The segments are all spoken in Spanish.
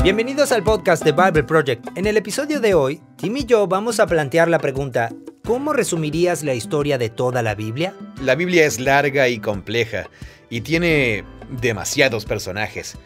Bienvenidos al podcast de Bible Project. En el episodio de hoy, Tim y yo vamos a plantear la pregunta: ¿cómo resumirías la historia de toda la Biblia? La Biblia es larga y compleja, y tiene demasiados personajes.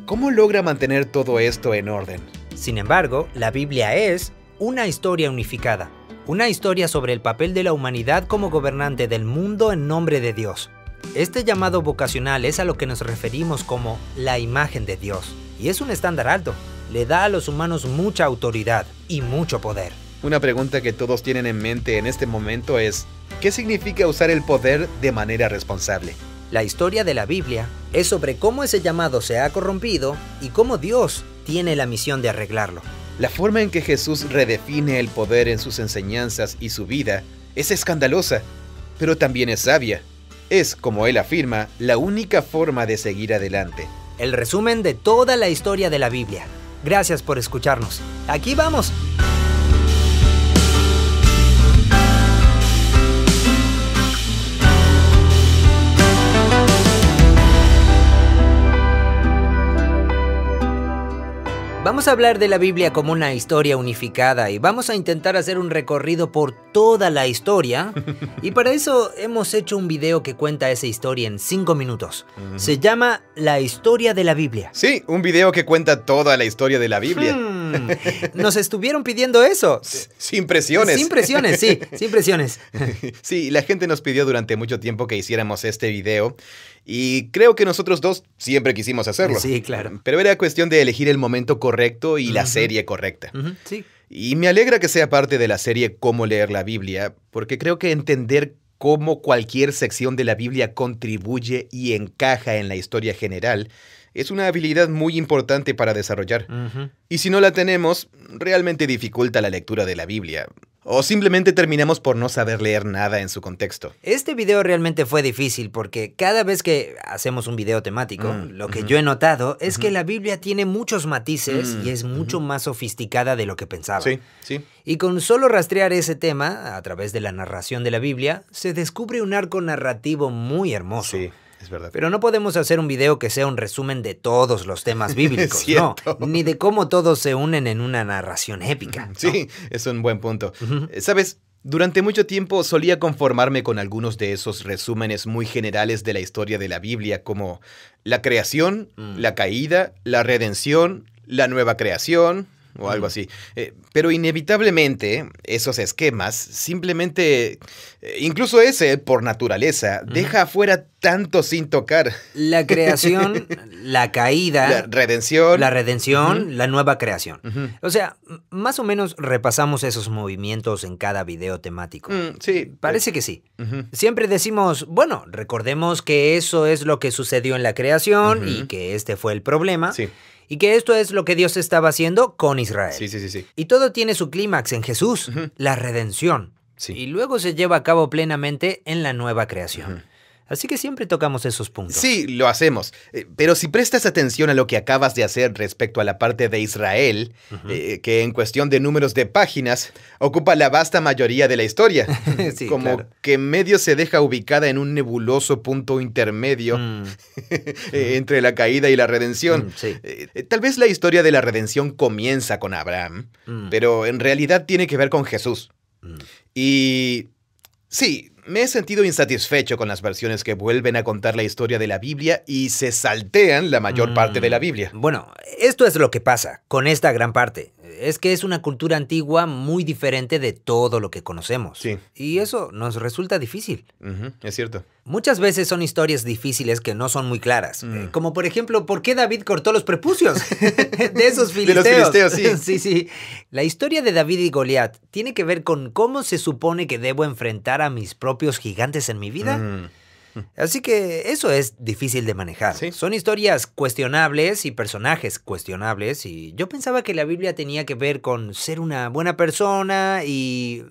¿Cómo logra mantener todo esto en orden? Sin embargo, la Biblia es una historia unificada. Una historia sobre el papel de la humanidad como gobernante del mundo en nombre de Dios. Este llamado vocacional es a lo que nos referimos como la imagen de Dios. Y es un estándar alto. Le da a los humanos mucha autoridad y mucho poder. Una pregunta que todos tienen en mente en este momento es: ¿qué significa usar el poder de manera responsable? La historia de la Biblia es sobre cómo ese llamado se ha corrompido y cómo Dios tiene la misión de arreglarlo. La forma en que Jesús redefine el poder en sus enseñanzas y su vida es escandalosa, pero también es sabia. Es, como él afirma, la única forma de seguir adelante. El resumen de toda la historia de la Biblia. Gracias por escucharnos. ¡Aquí vamos! Vamos a hablar de la Biblia como una historia unificada y vamos a intentar hacer un recorrido por toda la historia. Y para eso hemos hecho un video que cuenta esa historia en 5 minutos. Se llama La historia de la Biblia. Sí, un video que cuenta toda la historia de la Biblia. Nos estuvieron pidiendo eso. Sin presiones. Sin presiones, sí, sin presiones. Sí, la gente nos pidió durante mucho tiempo que hiciéramos este video. Y creo que nosotros dos siempre quisimos hacerlo. Sí, claro. Pero era cuestión de elegir el momento correcto y la serie correcta. Sí. Y me alegra que sea parte de la serie Cómo leer la Biblia, porque creo que entender cómo cualquier sección de la Biblia contribuye y encaja en la historia general es una habilidad muy importante para desarrollar. Y si no la tenemos, realmente dificulta la lectura de la Biblia. O simplemente terminamos por no saber leer nada en su contexto. Este video realmente fue difícil porque cada vez que hacemos un video temático, lo que yo he notado es que la Biblia tiene muchos matices y es mucho más sofisticada de lo que pensaba. Sí, sí. Y con solo rastrear ese tema, a través de la narración de la Biblia, se descubre un arco narrativo muy hermoso. Sí. Es verdad. Pero no podemos hacer un video que sea un resumen de todos los temas bíblicos, no, ni de cómo todos se unen en una narración épica. Sí, ¿no? Es un buen punto. ¿Sabes? Durante mucho tiempo solía conformarme con algunos de esos resúmenes muy generales de la historia de la Biblia, como la creación, la caída, la redención, la nueva creación, o algo así. Pero inevitablemente, esos esquemas simplemente, incluso ese, por naturaleza, deja afuera tanto sin tocar. La creación, la caída, la redención, la nueva creación. O sea, más o menos repasamos esos movimientos en cada video temático. Sí. Parece que sí. Siempre decimos, bueno, recordemos que eso es lo que sucedió en la creación y que este fue el problema. Sí. Y que esto es lo que Dios estaba haciendo con Israel. Sí. Y todo tiene su clímax en Jesús, la redención. Sí. Y luego se lleva a cabo plenamente en la nueva creación. Así que siempre tocamos esos puntos. Sí, lo hacemos. Pero si prestas atención a lo que acabas de hacer respecto a la parte de Israel, que en cuestión de números de páginas ocupa la vasta mayoría de la historia. Sí, como claro. que medio se deja ubicada en un nebuloso punto intermedio entre la caída y la redención. Sí. Tal vez la historia de la redención comienza con Abraham, pero en realidad tiene que ver con Jesús. Y sí, me he sentido insatisfecho con las versiones que vuelven a contar la historia de la Biblia y se saltean la mayor parte de la Biblia. Bueno, esto es lo que pasa con esta gran parte. Es que es una cultura antigua muy diferente de todo lo que conocemos. Sí. Y eso nos resulta difícil. Es cierto. Muchas veces son historias difíciles que no son muy claras. Como por ejemplo, ¿por qué David cortó los prepucios de esos filisteos? De los filisteos, sí. Sí. La historia de David y Goliat tiene que ver con cómo se supone que debo enfrentar a mis propios gigantes en mi vida. Así que eso es difícil de manejar. Sí. Son historias cuestionables y personajes cuestionables. Y yo pensaba que la Biblia tenía que ver con ser una buena persona y...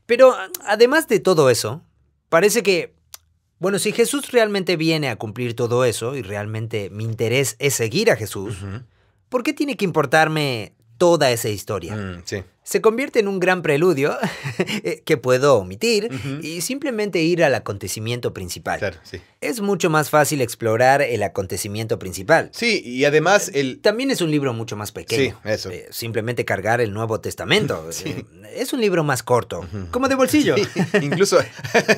Pero además de todo eso, parece que... Bueno, si Jesús realmente viene a cumplir todo eso y realmente mi interés es seguir a Jesús, ¿por qué tiene que importarme toda esa historia. Sí. Se convierte en un gran preludio que puedo omitir y simplemente ir al acontecimiento principal. Claro, sí. Es mucho más fácil explorar el acontecimiento principal. Sí, y además También es un libro mucho más pequeño. Sí, eso. Simplemente cargar el Nuevo Testamento. Sí. Es un libro más corto, como de bolsillo. Sí, incluso,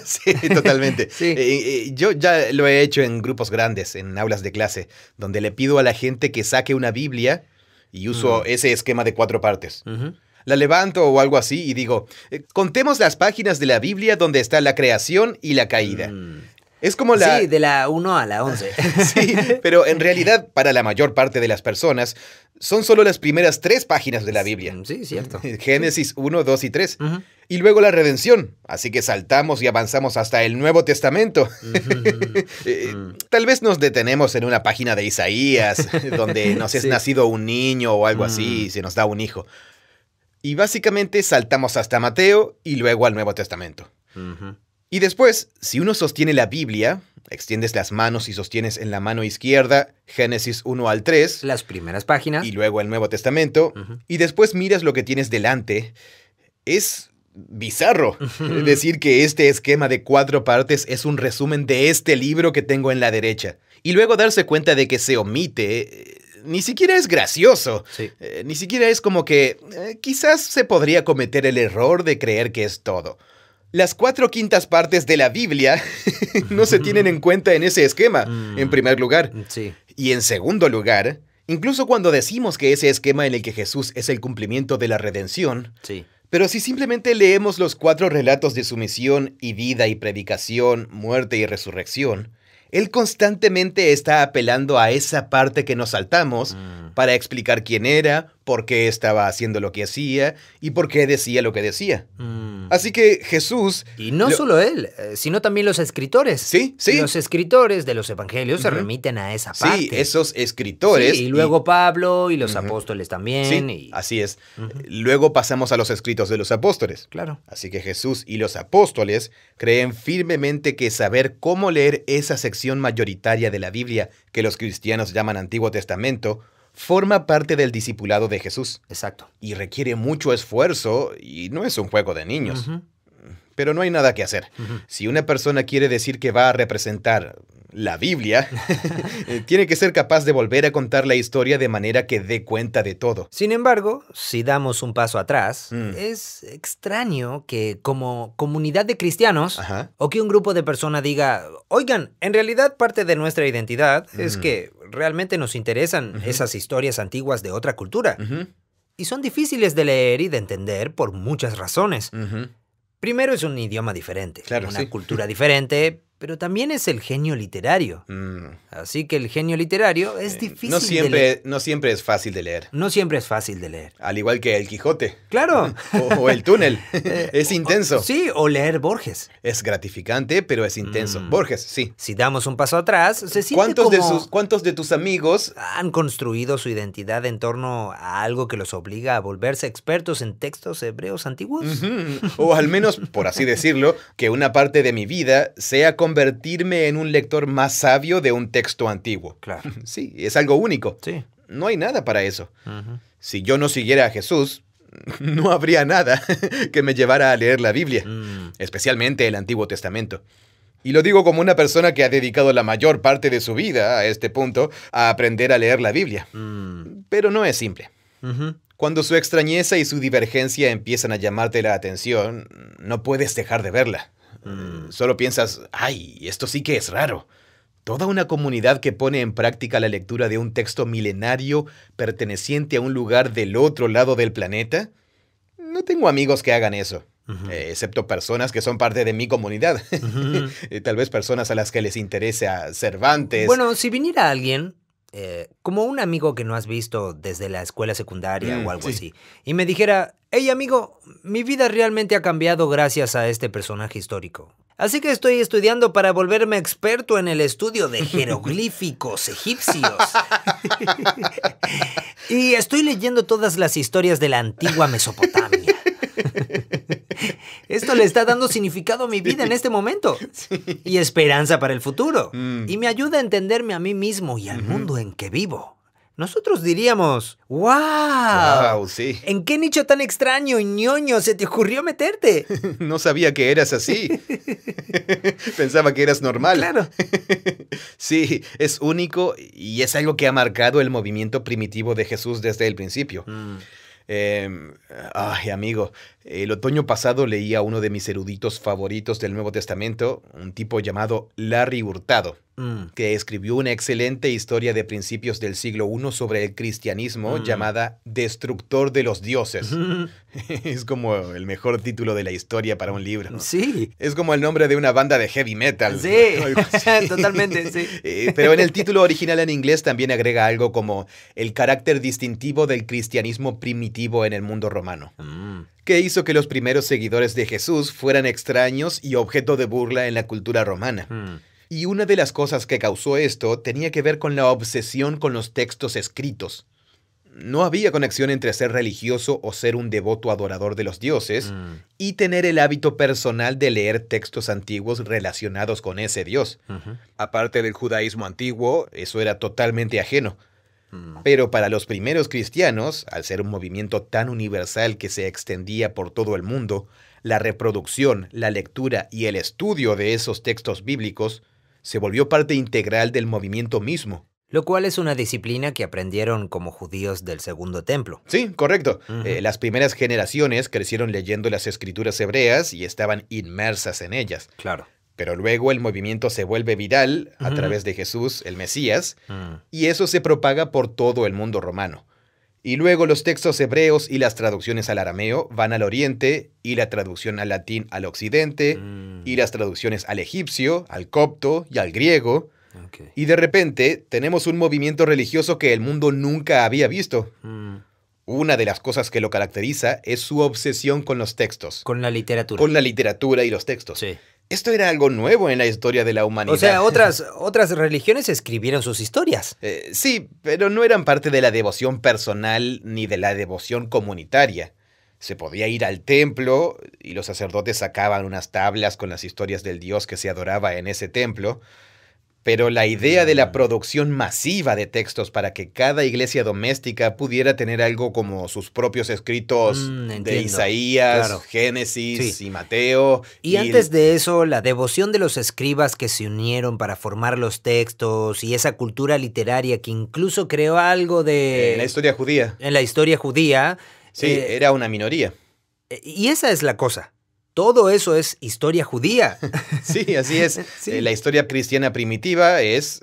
sí, totalmente. Sí. Yo ya lo he hecho en grupos grandes, en aulas de clase, donde le pido a la gente que saque una Biblia y uso ese esquema de 4 partes. La levanto o algo así y digo, contemos las páginas de la Biblia donde está la creación y la caída. Es como la... Sí, de la 1 a la 11. Sí, pero en realidad, para la mayor parte de las personas, son solo las primeras 3 páginas de la Biblia. Sí, cierto. Génesis 1, 2 y 3. Y luego la redención. Así que saltamos y avanzamos hasta el Nuevo Testamento. Tal vez nos detenemos en una página de Isaías, donde nos es nacido un niño o algo así, y se nos da un hijo. Y básicamente saltamos hasta Mateo y luego al Nuevo Testamento. Y después, si uno sostiene la Biblia, extiendes las manos y sostienes en la mano izquierda Génesis 1 al 3. Las primeras páginas. Y luego el Nuevo Testamento. Y después miras lo que tienes delante. Es bizarro decir que este esquema de 4 partes es un resumen de este libro que tengo en la derecha. Y luego darse cuenta de que se omite... Ni siquiera es gracioso. Sí. Ni siquiera es como que quizás se podría cometer el error de creer que es todo. Las 4/5 partes de la Biblia no se tienen en cuenta en ese esquema, en primer lugar. Sí. Y en segundo lugar, incluso cuando decimos que ese esquema en el que Jesús es el cumplimiento de la redención, sí. Pero si simplemente leemos los 4 relatos de su misión y vida y predicación, muerte y resurrección, él constantemente está apelando a esa parte que nos saltamos para explicar quién era, por qué estaba haciendo lo que hacía y por qué decía lo que decía. Así que Jesús... Y no solo él, sino también los escritores. Sí, sí. Los escritores de los evangelios se remiten a esa parte. Sí, esos escritores. Sí, y luego Pablo y los apóstoles también. Sí, así es. Luego pasamos a los escritos de los apóstoles. Claro. Así que Jesús y los apóstoles creen firmemente que saber cómo leer esa sección mayoritaria de la Biblia que los cristianos llaman Antiguo Testamento forma parte del discipulado de Jesús. Exacto. Y requiere mucho esfuerzo y no es un juego de niños. Pero no hay nada que hacer. Si una persona quiere decir que va a representar la Biblia, tiene que ser capaz de volver a contar la historia de manera que dé cuenta de todo. Sin embargo, si damos un paso atrás, es extraño que como comunidad de cristianos o que un grupo de personas diga, oigan, en realidad parte de nuestra identidad es que realmente nos interesan esas historias antiguas de otra cultura. Y son difíciles de leer y de entender por muchas razones. Primero es un idioma diferente, una cultura diferente, pero también es el genio literario. Así que el genio literario es difícil de leer. No siempre es fácil de leer. No siempre es fácil de leer. Al igual que El Quijote. ¡Claro! o El Túnel. Es intenso. Sí, o leer Borges. Es gratificante, pero es intenso. Borges, sí. Si damos un paso atrás, se siente ¿Cuántos de tus amigos han construido su identidad en torno a algo que los obliga a volverse expertos en textos hebreos antiguos? O al menos, por así decirlo, que una parte de mi vida sea convertirme en un lector más sabio de un texto antiguo. Claro. Sí, es algo único. Sí. No hay nada para eso. Si yo no siguiera a Jesús, no habría nada que me llevara a leer la Biblia, especialmente el Antiguo Testamento. Y lo digo como una persona que ha dedicado la mayor parte de su vida a este punto a aprender a leer la Biblia. Pero no es simple. Cuando su extrañeza y su divergencia empiezan a llamarte la atención, no puedes dejar de verla. Solo piensas, ¡ay, esto sí que es raro! Toda una comunidad que pone en práctica la lectura de un texto milenario perteneciente a un lugar del otro lado del planeta. No tengo amigos que hagan eso, excepto personas que son parte de mi comunidad. Tal vez personas a las que les interesa Cervantes. Bueno, si viniera alguien, como un amigo que no has visto desde la escuela secundaria o algo así, y me dijera, hey amigo, mi vida realmente ha cambiado gracias a este personaje histórico. Así que estoy estudiando para volverme experto en el estudio de jeroglíficos egipcios. Y estoy leyendo todas las historias de la antigua Mesopotamia. Esto le está dando significado a mi vida en este momento. Y esperanza para el futuro. Y me ayuda a entenderme a mí mismo y al mundo en que vivo. nosotros diríamos, ¡wow! ¡Wow! Sí. ¿En qué nicho tan extraño y ñoño se te ocurrió meterte? No sabía que eras así. Pensaba que eras normal. Claro. Sí, es único y es algo que ha marcado el movimiento primitivo de Jesús desde el principio. Ay, amigo, el otoño pasado leí a uno de mis eruditos favoritos del Nuevo Testamento, un tipo llamado Larry Hurtado, que escribió una excelente historia de principios del siglo I sobre el cristianismo llamada Destructor de los Dioses. Es como el mejor título de la historia para un libro. Sí. Es como el nombre de una banda de heavy metal. Sí, totalmente, sí. Pero en el título original en inglés también agrega algo como el carácter distintivo del cristianismo primitivo en el mundo romano, que hizo que los primeros seguidores de Jesús fueran extraños y objeto de burla en la cultura romana. Y una de las cosas que causó esto tenía que ver con la obsesión con los textos escritos. No había conexión entre ser religioso o ser un devoto adorador de los dioses y tener el hábito personal de leer textos antiguos relacionados con ese dios. Aparte del judaísmo antiguo, eso era totalmente ajeno. Pero para los primeros cristianos, al ser un movimiento tan universal que se extendía por todo el mundo, la reproducción, la lectura y el estudio de esos textos bíblicos se volvió parte integral del movimiento mismo. Lo cual es una disciplina que aprendieron como judíos del Segundo Templo. Sí, correcto. Las primeras generaciones crecieron leyendo las escrituras hebreas y estaban inmersas en ellas. Claro. Pero luego el movimiento se vuelve viral a través de Jesús, el Mesías, y eso se propaga por todo el mundo romano. Y luego los textos hebreos y las traducciones al arameo van al oriente, y la traducción al latín al occidente, y las traducciones al egipcio, al copto y al griego. Okay. Y de repente tenemos un movimiento religioso que el mundo nunca había visto. Una de las cosas que lo caracteriza es su obsesión con los textos. Con la literatura. Con la literatura y los textos. Sí. Esto era algo nuevo en la historia de la humanidad. O sea, otras religiones escribieron sus historias. Sí, pero no eran parte de la devoción personal ni de la devoción comunitaria. Se podía ir al templo y los sacerdotes sacaban unas tablas con las historias del dios que se adoraba en ese templo. Pero la idea de la producción masiva de textos para que cada iglesia doméstica pudiera tener algo como sus propios escritos de Isaías, claro, Génesis y Mateo. Y antes de eso, la devoción de los escribas que se unieron para formar los textos y esa cultura literaria que incluso creó algo de... En la historia judía. En la historia judía. Sí, era una minoría. Y esa es la cosa. Todo eso es historia judía. Sí, así es. Sí. La historia cristiana primitiva es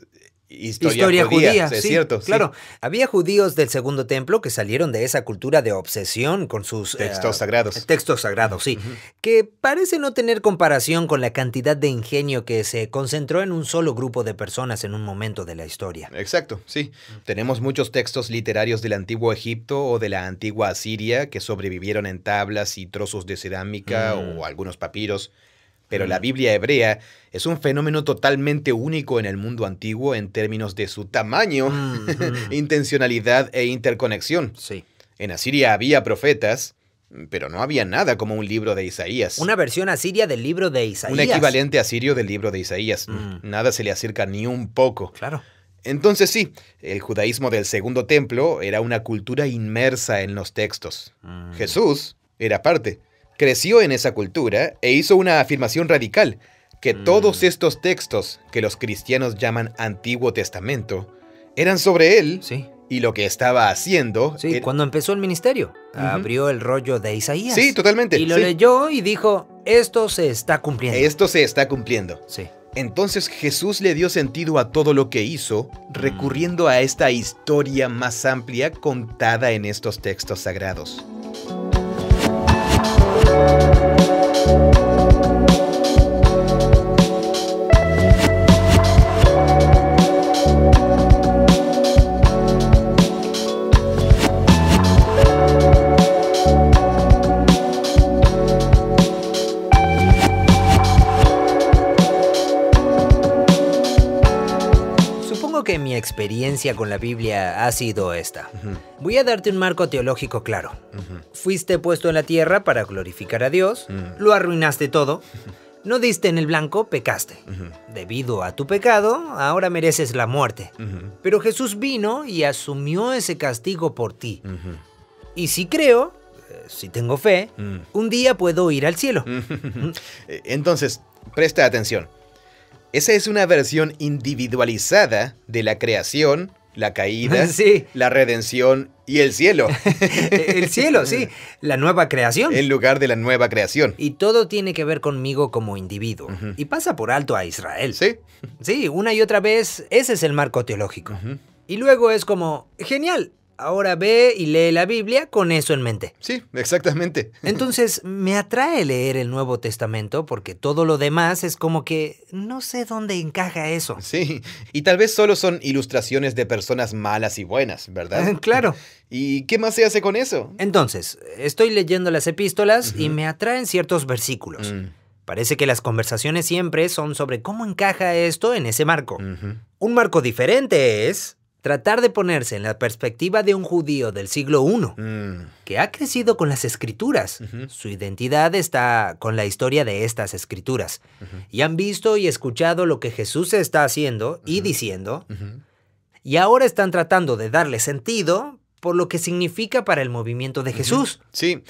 historia judía. Es cierto. Claro, había judíos del Segundo Templo que salieron de esa cultura de obsesión con sus... textos sagrados. Textos sagrados, sí. Que parece no tener comparación con la cantidad de ingenio que se concentró en un solo grupo de personas en un momento de la historia. Exacto, sí. Tenemos muchos textos literarios del antiguo Egipto o de la antigua Asiria que sobrevivieron en tablas y trozos de cerámica o algunos papiros. Pero la Biblia hebrea es un fenómeno totalmente único en el mundo antiguo en términos de su tamaño, intencionalidad e interconexión. Sí. En Asiria había profetas, pero no había nada como un libro de Isaías. Una versión asiria del libro de Isaías. Un equivalente asirio del libro de Isaías. Nada se le acerca ni un poco. Claro. Entonces sí, el judaísmo del Segundo Templo era una cultura inmersa en los textos. Jesús era parte. Creció en esa cultura e hizo una afirmación radical, que todos estos textos, que los cristianos llaman Antiguo Testamento, eran sobre él y lo que estaba haciendo... Sí, cuando empezó el ministerio, abrió el rollo de Isaías. Sí, totalmente. Y lo leyó y dijo, esto se está cumpliendo. Esto se está cumpliendo. Sí. Entonces Jesús le dio sentido a todo lo que hizo, recurriendo a esta historia más amplia contada en estos textos sagrados. Supongo que mi experiencia con la Biblia ha sido esta. Voy a darte un marco teológico claro. Fuiste puesto en la tierra para glorificar a Dios, lo arruinaste todo, No diste en el blanco, pecaste. Debido a tu pecado, ahora mereces la muerte. Pero Jesús vino y asumió ese castigo por ti. Y si creo, si tengo fe, un día puedo ir al cielo. Entonces, presta atención. Esa es una versión individualizada de la creación, la caída, sí, la redención y el cielo. El cielo, sí, la nueva creación. En lugar de la nueva creación. Y todo tiene que ver conmigo como individuo. Y pasa por alto a Israel. Sí. Sí, una y otra vez, ese es el marco teológico. Y luego es como, genial, ahora ve y lee la Biblia con eso en mente. Sí, exactamente. Entonces, me atrae leer el Nuevo Testamento porque todo lo demás es como que no sé dónde encaja eso. Sí, y tal vez solo son ilustraciones de personas malas y buenas, ¿verdad? Claro. ¿Y qué más se hace con eso? Entonces, estoy leyendo las epístolas y me atraen ciertos versículos. Parece que las conversaciones siempre son sobre cómo encaja esto en ese marco. Un marco diferente es tratar de ponerse en la perspectiva de un judío del siglo I, que ha crecido con las escrituras. Su identidad está con la historia de estas escrituras. Y han visto y escuchado lo que Jesús está haciendo y diciendo. Y ahora están tratando de darle sentido por lo que significa para el movimiento de Jesús. Sí,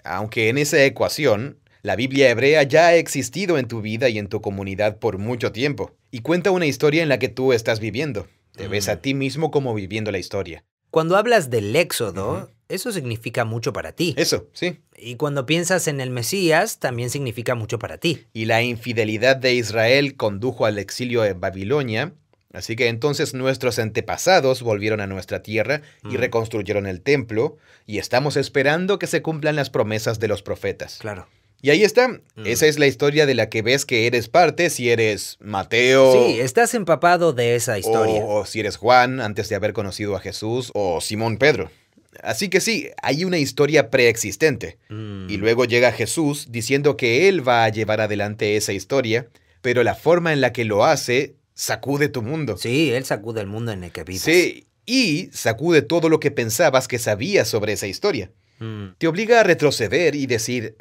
aunque en esa ecuación, la Biblia hebrea ya ha existido en tu vida y en tu comunidad por mucho tiempo. Y cuenta una historia en la que tú estás viviendo. Te ves a ti mismo como viviendo la historia. Cuando hablas del Éxodo, eso significa mucho para ti. Eso, sí. Y cuando piensas en el Mesías, también significa mucho para ti. Y la infidelidad de Israel condujo al exilio en Babilonia, así que entonces nuestros antepasados volvieron a nuestra tierra y reconstruyeron el templo, y estamos esperando que se cumplan las promesas de los profetas. Claro. Y ahí está. Esa es la historia de la que ves que eres parte si eres Mateo. Sí, estás empapado de esa historia. O si eres Juan, antes de haber conocido a Jesús, o Simón Pedro. Así que sí, hay una historia preexistente. Y luego llega Jesús diciendo que Él va a llevar adelante esa historia, pero la forma en la que lo hace sacude tu mundo. Sí, Él sacude el mundo en el que vives. Sí, y sacude todo lo que pensabas que sabías sobre esa historia. Te obliga a retroceder y decir...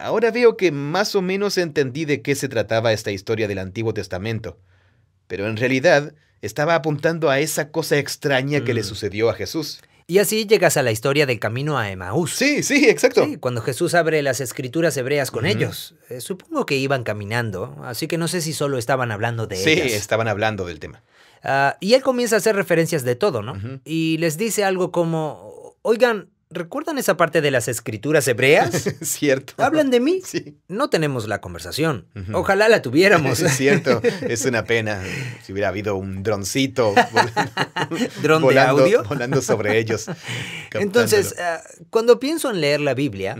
ahora veo que más o menos entendí de qué se trataba esta historia del Antiguo Testamento. Pero en realidad estaba apuntando a esa cosa extraña que le sucedió a Jesús. Y así llegas a la historia del camino a Emaús. Sí, exacto. Sí, cuando Jesús abre las escrituras hebreas con ellos. Supongo que iban caminando, así que no sé si solo estaban hablando de ellas. Sí, estaban hablando del tema. Y él comienza a hacer referencias de todo, ¿no? Y les dice algo como, oigan, ¿recuerdan esa parte de las escrituras hebreas? Cierto. ¿Hablan de mí? Sí. No tenemos la conversación. Ojalá la tuviéramos. Es cierto. Es una pena. Si hubiera habido un droncito ¿Dron de audio? Volando sobre ellos. Entonces, cuando pienso en leer la Biblia,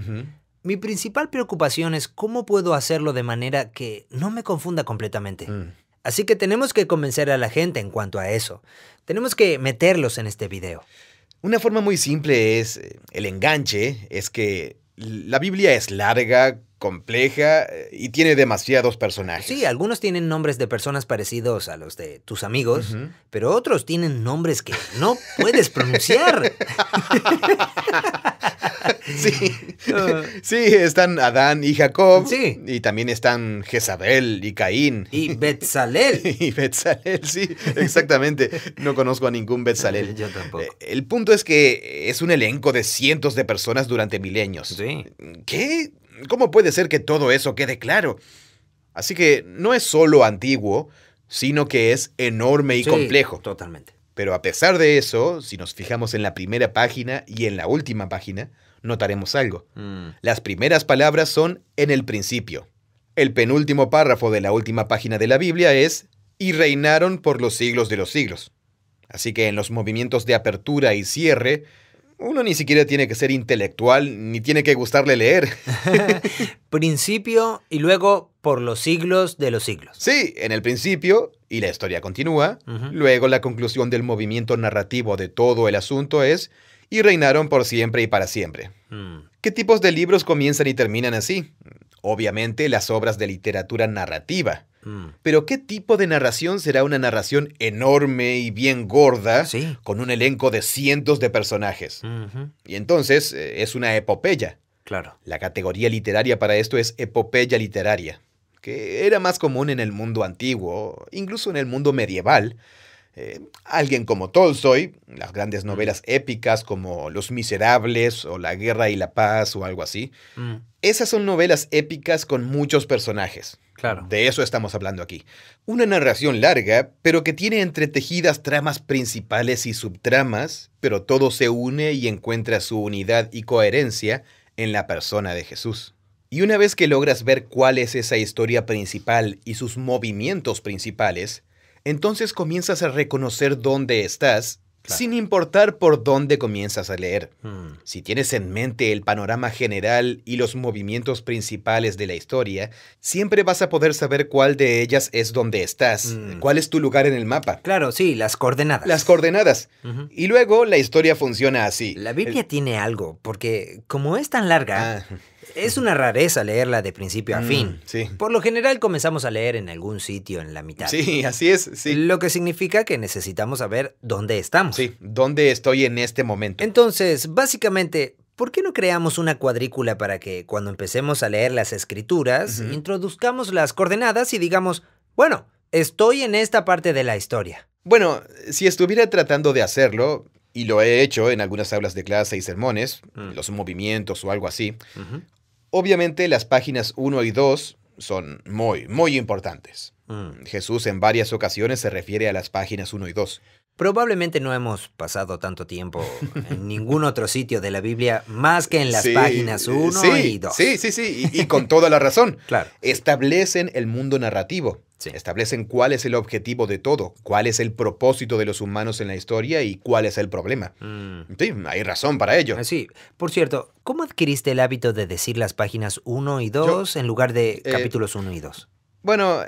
mi principal preocupación es cómo puedo hacerlo de manera que no me confunda completamente. Así que tenemos que convencer a la gente en cuanto a eso. Tenemos que meterlos en este video. Una forma muy simple es, el enganche, es que la Biblia es larga, compleja y tiene demasiados personajes. Sí, algunos tienen nombres de personas parecidos a los de tus amigos, pero otros tienen nombres que no puedes pronunciar. Sí, están Adán y Jacob. Sí. Y también están Jezabel y Caín. Y Betzalel. Y Betzalel, sí, exactamente. No conozco a ningún Betzalel. Yo tampoco. El punto es que es un elenco de cientos de personas durante milenios. Sí. ¿Qué? ¿Cómo puede ser que todo eso quede claro? Así que no es solo antiguo, sino que es enorme y complejo. Totalmente. Pero a pesar de eso, si nos fijamos en la primera página y en la última página, notaremos algo. Las primeras palabras son en el principio. El penúltimo párrafo de la última página de la Biblia es y reinaron por los siglos de los siglos. Así que en los movimientos de apertura y cierre, uno ni siquiera tiene que ser intelectual, ni tiene que gustarle leer. Principio y luego por los siglos de los siglos. Sí, en el principio, y la historia continúa. Luego la conclusión del movimiento narrativo de todo el asunto es y reinaron por siempre y para siempre. ¿Qué tipos de libros comienzan y terminan así? Obviamente las obras de literatura narrativa. Pero ¿qué tipo de narración será una narración enorme y bien gorda, con un elenco de cientos de personajes? Y entonces es una epopeya. Claro. La categoría literaria para esto es epopeya literaria. que era más común en el mundo antiguo, incluso en el mundo medieval. Alguien como Tolstoy, las grandes novelas épicas como Los Miserables o La Guerra y la Paz o algo así. Esas son novelas épicas con muchos personajes. Claro. De eso estamos hablando aquí. Una narración larga, pero que tiene entretejidas tramas principales y subtramas, pero todo se une y encuentra su unidad y coherencia en la persona de Jesús. Y una vez que logras ver cuál es esa historia principal y sus movimientos principales, entonces comienzas a reconocer dónde estás, claro, sin importar por dónde comienzas a leer. Si tienes en mente el panorama general y los movimientos principales de la historia, siempre vas a poder saber cuál de ellas es donde estás, cuál es tu lugar en el mapa. Claro, sí, las coordenadas. Las coordenadas. Y luego la historia funciona así. La Biblia tiene algo, porque como es tan larga, es una rareza leerla de principio a fin. Sí. Por lo general comenzamos a leer en algún sitio en la mitad. Sí, así es, sí. Lo que significa que necesitamos saber dónde estamos. Sí, dónde estoy en este momento. Entonces, básicamente, ¿por qué no creamos una cuadrícula para que cuando empecemos a leer las escrituras, introduzcamos las coordenadas y digamos, bueno, estoy en esta parte de la historia? Bueno, si estuviera tratando de hacerlo, y lo he hecho en algunas aulas de clase y sermones, los movimientos o algo así, obviamente las páginas 1 y 2 son muy, muy importantes. Jesús en varias ocasiones se refiere a las páginas 1 y 2. Probablemente no hemos pasado tanto tiempo en ningún otro sitio de la Biblia más que en las páginas 1 y 2. Sí, y con toda la razón. Claro. Establecen el mundo narrativo. Sí. Establecen cuál es el objetivo de todo, cuál es el propósito de los humanos en la historia y cuál es el problema. Sí, hay razón para ello. Sí. Por cierto, ¿cómo adquiriste el hábito de decir las páginas 1 y 2 en lugar de capítulos 1 y 2? Bueno,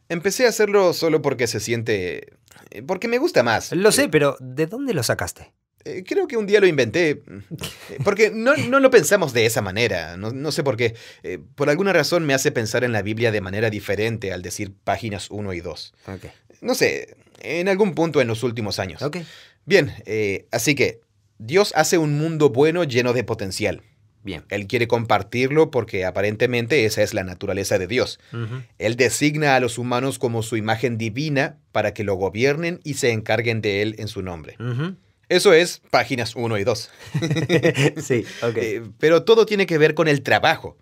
empecé a hacerlo solo porque se siente... porque me gusta más. Lo sé, pero ¿de dónde lo sacaste? Creo que un día lo inventé, porque no lo pensamos de esa manera, no sé por qué. Por alguna razón me hace pensar en la Biblia de manera diferente al decir páginas 1 y 2. Okay. No sé, en algún punto en los últimos años. Okay. Bien, así que Dios hace un mundo bueno lleno de potencial. Bien. Él quiere compartirlo porque aparentemente esa es la naturaleza de Dios. Él designa a los humanos como su imagen divina para que lo gobiernen y se encarguen de él en su nombre. Eso es páginas 1 y 2. Sí, ok. Pero todo tiene que ver con el trabajo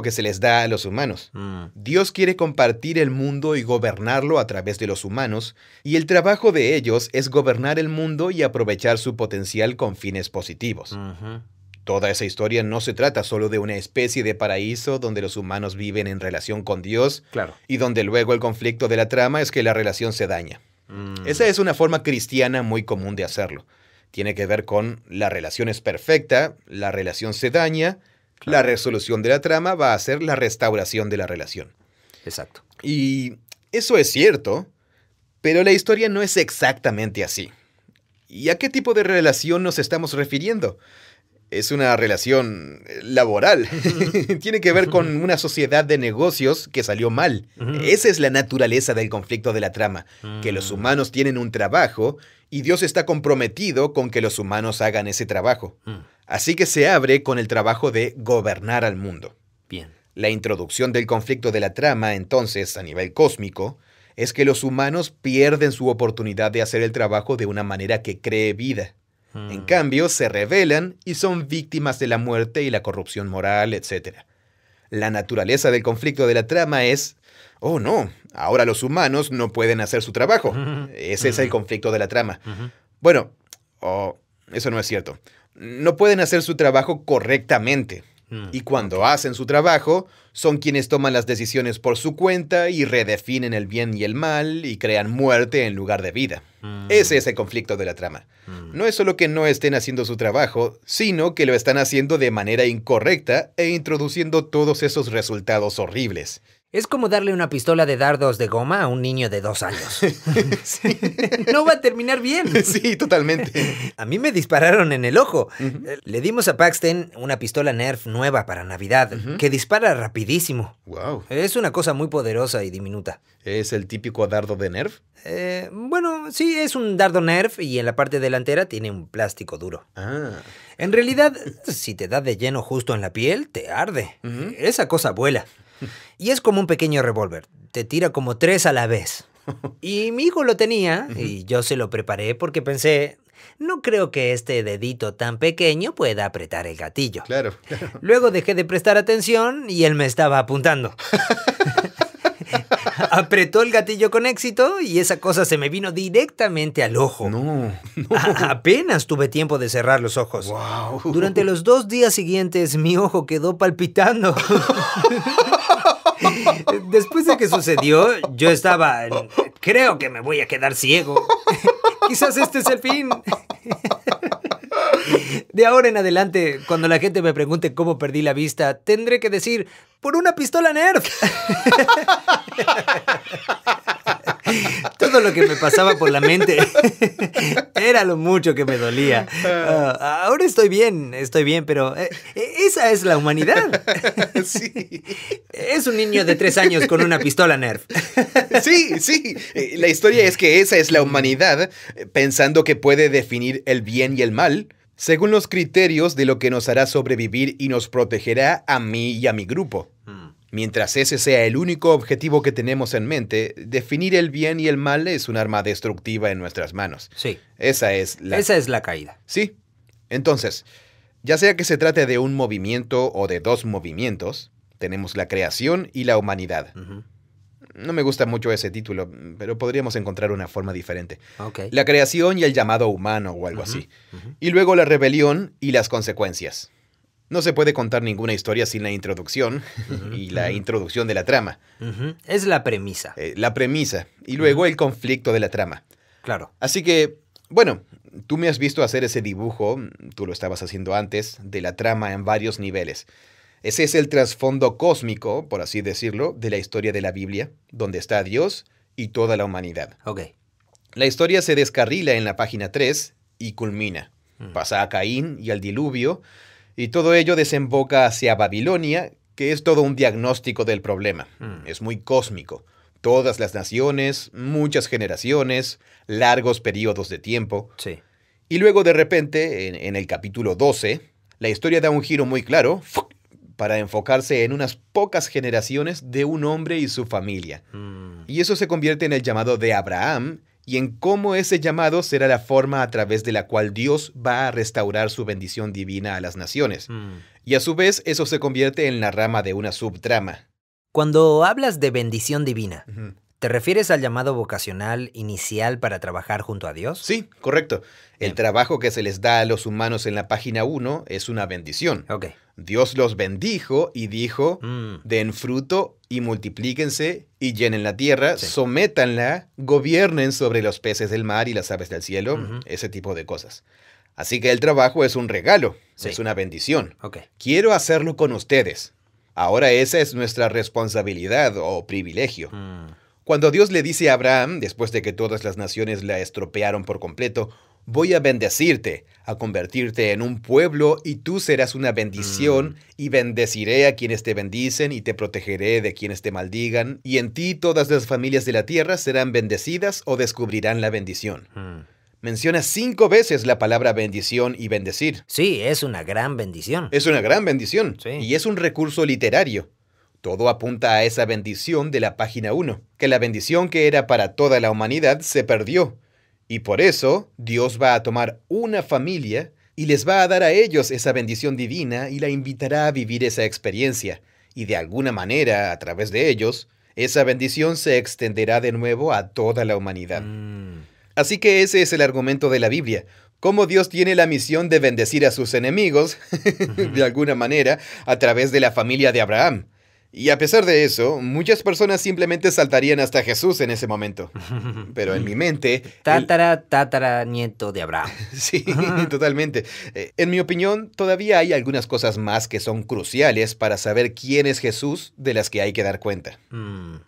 que se les da a los humanos. Dios quiere compartir el mundo y gobernarlo a través de los humanos, y el trabajo de ellos es gobernar el mundo y aprovechar su potencial con fines positivos. Toda esa historia no se trata solo de una especie de paraíso donde los humanos viven en relación con Dios, claro, y donde luego el conflicto de la trama es que la relación se daña. Esa es una forma cristiana muy común de hacerlo. Tiene que ver con la relación es perfecta, la relación se daña, la resolución de la trama va a ser la restauración de la relación. Exacto. Y eso es cierto, pero la historia no es exactamente así. ¿Y a qué tipo de relación nos estamos refiriendo? Es una relación laboral. Tiene que ver con una sociedad de negocios que salió mal. Esa es la naturaleza del conflicto de la trama. Que los humanos tienen un trabajo y Dios está comprometido con que los humanos hagan ese trabajo. Así que se abre con el trabajo de gobernar al mundo. Bien. La introducción del conflicto de la trama, entonces, a nivel cósmico, es que los humanos pierden su oportunidad de hacer el trabajo de una manera que cree vida. En cambio, se rebelan y son víctimas de la muerte y la corrupción moral, etc. La naturaleza del conflicto de la trama es, oh no, ahora los humanos no pueden hacer su trabajo. Ese es el conflicto de la trama. Bueno, eso no es cierto. No pueden hacer su trabajo correctamente. Y cuando hacen su trabajo, son quienes toman las decisiones por su cuenta y redefinen el bien y el mal y crean muerte en lugar de vida. Ese es el conflicto de la trama. No es solo que no estén haciendo su trabajo, sino que lo están haciendo de manera incorrecta e introduciendo todos esos resultados horribles. Es como darle una pistola de dardos de goma a un niño de 2 años. Sí. No va a terminar bien. Sí, totalmente. A mí me dispararon en el ojo. Le dimos a Paxton una pistola Nerf nueva para Navidad, que dispara rapidísimo. Wow. Es una cosa muy poderosa y diminuta. ¿Es el típico dardo de Nerf? Bueno, sí, es un dardo Nerf y en la parte delantera tiene un plástico duro. En realidad, si te da de lleno justo en la piel, te arde. Esa cosa vuela. Y es como un pequeño revólver. Te tira como 3 a la vez. Y mi hijo lo tenía y yo se lo preparé porque pensé, no creo que este dedito tan pequeño pueda apretar el gatillo. Claro. Luego dejé de prestar atención y él me estaba apuntando. Apretó el gatillo con éxito y esa cosa se me vino directamente al ojo. No. Apenas tuve tiempo de cerrar los ojos. Wow. Durante los 2 días siguientes, mi ojo quedó palpitando. Después de que sucedió, yo estaba... Creo que me voy a quedar ciego. Quizás este es el fin. De ahora en adelante, cuando la gente me pregunte cómo perdí la vista, tendré que decir, por una pistola Nerf. Todo lo que me pasaba por la mente era lo mucho que me dolía. Ahora estoy bien, pero esa es la humanidad. Sí. Es un niño de 3 años con una pistola Nerf. Sí. La historia es que esa es la humanidad, pensando que puede definir el bien y el mal según los criterios de lo que nos hará sobrevivir y nos protegerá a mí y a mi grupo. Mientras ese sea el único objetivo que tenemos en mente, definir el bien y el mal es un arma destructiva en nuestras manos. Sí. Esa es la caída. Sí. Entonces, ya sea que se trate de un movimiento o de 2 movimientos, tenemos la creación y la humanidad. No me gusta mucho ese título, pero podríamos encontrar una forma diferente. Okay. La creación y el llamado humano o algo así. Y luego la rebelión y las consecuencias. No se puede contar ninguna historia sin la introducción y la introducción de la trama. Es la premisa. La premisa y luego el conflicto de la trama. Claro. Así que, bueno, tú me has visto hacer ese dibujo, tú lo estabas haciendo antes, de la trama en varios niveles. Ese es el trasfondo cósmico, por así decirlo, de la historia de la Biblia, donde está Dios y toda la humanidad. Ok. La historia se descarrila en la página 3 y culmina. Pasa a Caín y al diluvio, y todo ello desemboca hacia Babilonia, que es todo un diagnóstico del problema. Es muy cósmico. Todas las naciones, muchas generaciones, largos periodos de tiempo. Sí. Y luego de repente, en el capítulo 12, la historia da un giro muy claro para enfocarse en unas pocas generaciones de un hombre y su familia. Y eso se convierte en el llamado de Abraham y en cómo ese llamado será la forma a través de la cual Dios va a restaurar su bendición divina a las naciones. Y a su vez eso se convierte en la rama de una subtrama. Cuando hablas de bendición divina, ¿te refieres al llamado vocacional inicial para trabajar junto a Dios? Sí, correcto. El trabajo que se les da a los humanos en la página 1 es una bendición. Ok. Dios los bendijo y dijo, den fruto y multiplíquense y llenen la tierra, sométanla, gobiernen sobre los peces del mar y las aves del cielo, ese tipo de cosas. Así que el trabajo es un regalo, es una bendición. Okay. Quiero hacerlo con ustedes. Ahora esa es nuestra responsabilidad o privilegio. Cuando Dios le dice a Abraham, después de que todas las naciones la estropearon por completo, voy a bendecirte, a convertirte en un pueblo y tú serás una bendición y bendeciré a quienes te bendicen y te protegeré de quienes te maldigan y en ti todas las familias de la tierra serán bendecidas o descubrirán la bendición. Menciona 5 veces la palabra bendición y bendecir. Sí, es una gran bendición. Es una gran bendición y es un recurso literario. Todo apunta a esa bendición de la página 1, que la bendición que era para toda la humanidad se perdió. Y por eso, Dios va a tomar una familia y les va a dar a ellos esa bendición divina y la invitará a vivir esa experiencia. Y de alguna manera, a través de ellos, esa bendición se extenderá de nuevo a toda la humanidad. Así que ese es el argumento de la Biblia. Cómo Dios tiene la misión de bendecir a sus enemigos, de alguna manera, a través de la familia de Abraham. Y a pesar de eso, muchas personas simplemente saltarían hasta Jesús en ese momento. Pero en mi mente... Tatara, nieto de Abraham. Sí, totalmente. En mi opinión, todavía hay algunas cosas más que son cruciales para saber quién es Jesús de las que hay que dar cuenta.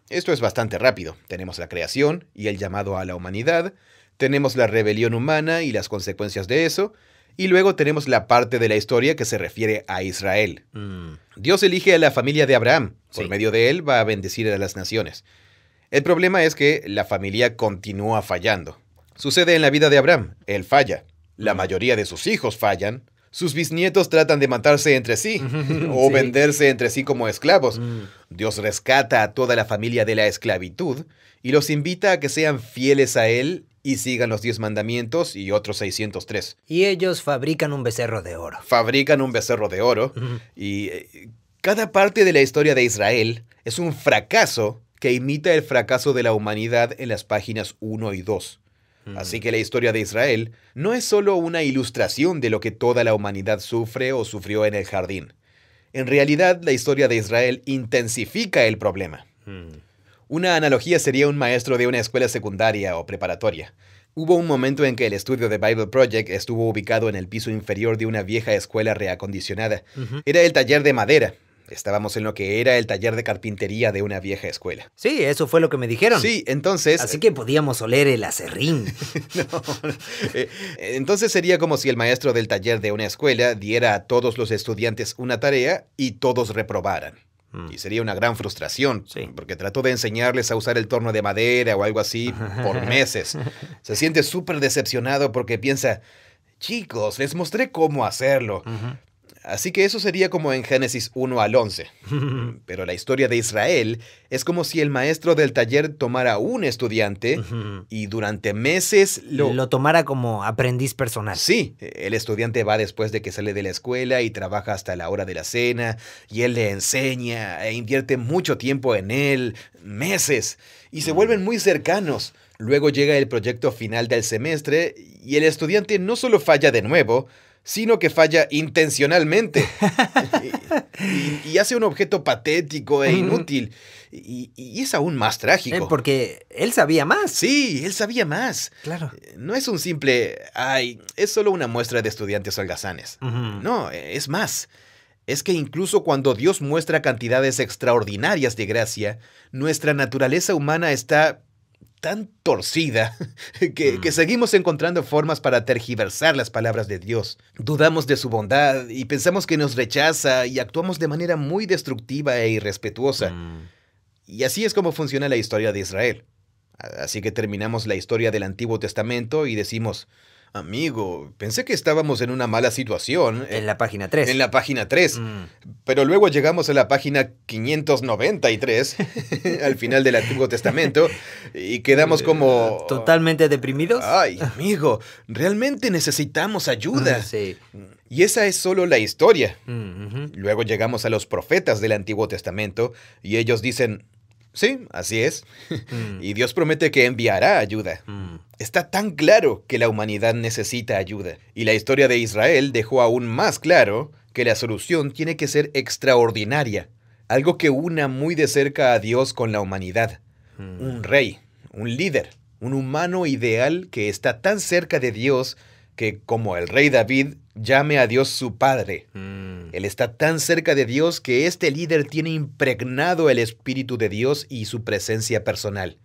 Esto es bastante rápido. Tenemos la creación y el llamado a la humanidad. Tenemos la rebelión humana y las consecuencias de eso. Y luego tenemos la parte de la historia que se refiere a Israel. Dios elige a la familia de Abraham. Por medio de él va a bendecir a las naciones. El problema es que la familia continúa fallando. Sucede en la vida de Abraham. Él falla. La mayoría de sus hijos fallan. Sus bisnietos tratan de matarse entre sí o Sí. venderse entre sí como esclavos. Dios rescata a toda la familia de la esclavitud y los invita a que sean fieles a Él y sigan los 10 mandamientos y otros 603. Y ellos fabrican un becerro de oro. Fabrican un becerro de oro y cada parte de la historia de Israel es un fracaso que imita el fracaso de la humanidad en las páginas 1 y 2. Así que la historia de Israel no es solo una ilustración de lo que toda la humanidad sufre o sufrió en el jardín. En realidad, la historia de Israel intensifica el problema. Una analogía sería un maestro de una escuela secundaria o preparatoria. Hubo un momento en que el estudio de Bible Project estuvo ubicado en el piso inferior de una vieja escuela reacondicionada. Era el taller de madera. Estábamos en lo que era el taller de carpintería de una vieja escuela. Sí, eso fue lo que me dijeron. Sí, entonces... Así que podíamos oler el aserrín. Entonces sería como si el maestro del taller de una escuela diera a todos los estudiantes una tarea y todos reprobaran. Y sería una gran frustración, Sí. porque trató de enseñarles a usar el torno de madera o algo así por meses. Se siente súper decepcionado porque piensa, chicos, les mostré cómo hacerlo. Así que eso sería como en Génesis 1 al 11. Pero la historia de Israel es como si el maestro del taller tomara a un estudiante y durante meses Lo tomara como aprendiz personal. Sí, el estudiante va después de que sale de la escuela y trabaja hasta la hora de la cena, y él le enseña e invierte mucho tiempo en él, meses, y se vuelven muy cercanos. Luego llega el proyecto final del semestre y el estudiante no solo falla de nuevo, sino que falla intencionalmente y hace un objeto patético e inútil. Y es aún más trágico. Porque él sabía más. Sí, él sabía más. Claro. No es un simple, es solo una muestra de estudiantes holgazanes. No, es más. Es que incluso cuando Dios muestra cantidades extraordinarias de gracia, nuestra naturaleza humana está tan torcida que seguimos encontrando formas para tergiversar las palabras de Dios. Dudamos de su bondad y pensamos que nos rechaza y actuamos de manera muy destructiva e irrespetuosa. Y así es como funciona la historia de Israel. Así que terminamos la historia del Antiguo Testamento y decimos, amigo, pensé que estábamos en una mala situación. En la página 3. En la página 3. Pero luego llegamos a la página 593, al final del Antiguo Testamento, y quedamos como... ¿Totalmente deprimidos? Ay, amigo, realmente necesitamos ayuda. Sí. Y esa es solo la historia. Luego llegamos a los profetas del Antiguo Testamento, y ellos dicen... Sí, así es. Y Dios promete que enviará ayuda. Está tan claro que la humanidad necesita ayuda. Y la historia de Israel dejó aún más claro que la solución tiene que ser extraordinaria. Algo que una muy de cerca a Dios con la humanidad. Un rey, un líder, un humano ideal que está tan cerca de Dios que, como el rey David, llame a Dios su padre. Él está tan cerca de Dios que este líder tiene impregnado el Espíritu de Dios y su presencia personal.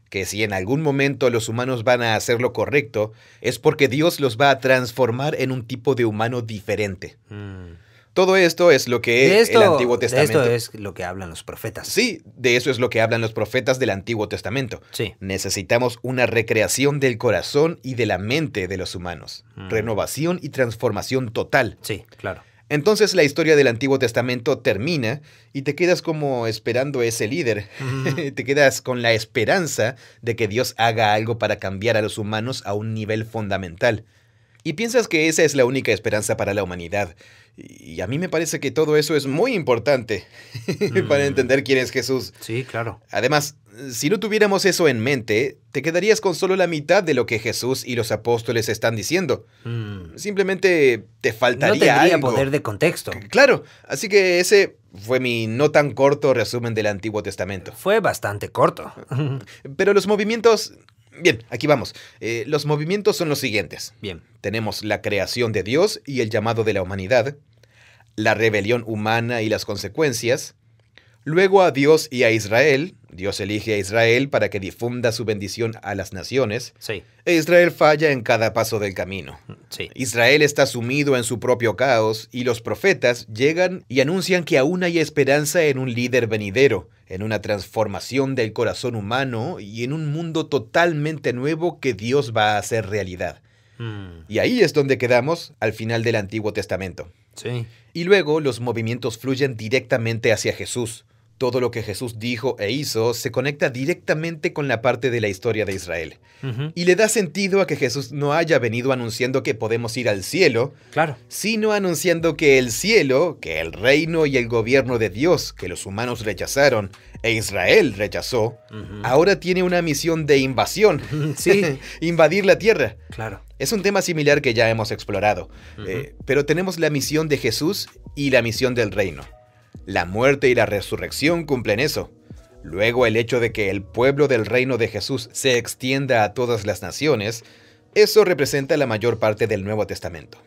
Que si en algún momento los humanos van a hacer lo correcto, es porque Dios los va a transformar en un tipo de humano diferente. Todo esto es lo que el Antiguo Testamento... De esto es lo que hablan los profetas. Sí, de eso es lo que hablan los profetas del Antiguo Testamento. Sí. Necesitamos una recreación del corazón y de la mente de los humanos. Renovación y transformación total. Sí, claro. Entonces la historia del Antiguo Testamento termina y te quedas como esperando ese líder. Te quedas con la esperanza de que Dios haga algo para cambiar a los humanos a un nivel fundamental. Y piensas que esa es la única esperanza para la humanidad. Y a mí me parece que todo eso es muy importante para entender quién es Jesús. Sí, claro. Además, si no tuviéramos eso en mente, te quedarías con solo la mitad de lo que Jesús y los apóstoles están diciendo. Simplemente te faltaría No tendría algo. poder de contexto. Claro, así que ese fue mi no tan corto resumen del Antiguo Testamento. Fue bastante corto. Pero los movimientos... Bien, aquí vamos. Los movimientos son los siguientes. Bien. Tenemos la creación de Dios y el llamado de la humanidad, la rebelión humana y las consecuencias, luego a Dios y a Israel. Dios elige a Israel para que difunda su bendición a las naciones. Sí. E Israel falla en cada paso del camino. Sí. Israel está sumido en su propio caos y los profetas llegan y anuncian que aún hay esperanza en un líder venidero, en una transformación del corazón humano y en un mundo totalmente nuevo que Dios va a hacer realidad. Y ahí es donde quedamos al final del Antiguo Testamento. Sí. Y luego los movimientos fluyen directamente hacia Jesús. Todo lo que Jesús dijo e hizo se conecta directamente con la parte de la historia de Israel. Y le da sentido a que Jesús no haya venido anunciando que podemos ir al cielo, Claro. sino anunciando que el cielo, que el reino y el gobierno de Dios, que los humanos rechazaron e Israel rechazó, ahora tiene una misión de invasión. Sí. Invadir la tierra. Claro. Es un tema similar que ya hemos explorado, pero tenemos la misión de Jesús y la misión del reino. La muerte y la resurrección cumplen eso. Luego el hecho de que el pueblo del reino de Jesús se extienda a todas las naciones, eso representa la mayor parte del Nuevo Testamento.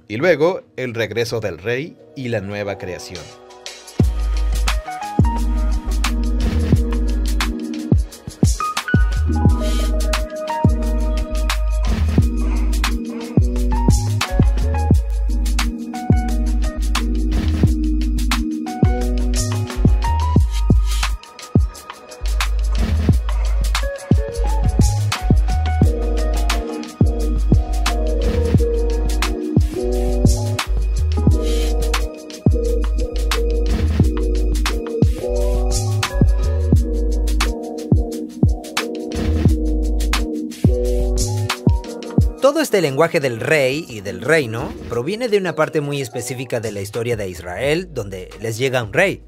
Y luego el regreso del rey y la nueva creación. Todo este lenguaje del rey y del reino proviene de una parte muy específica de la historia de Israel, donde les llega un rey.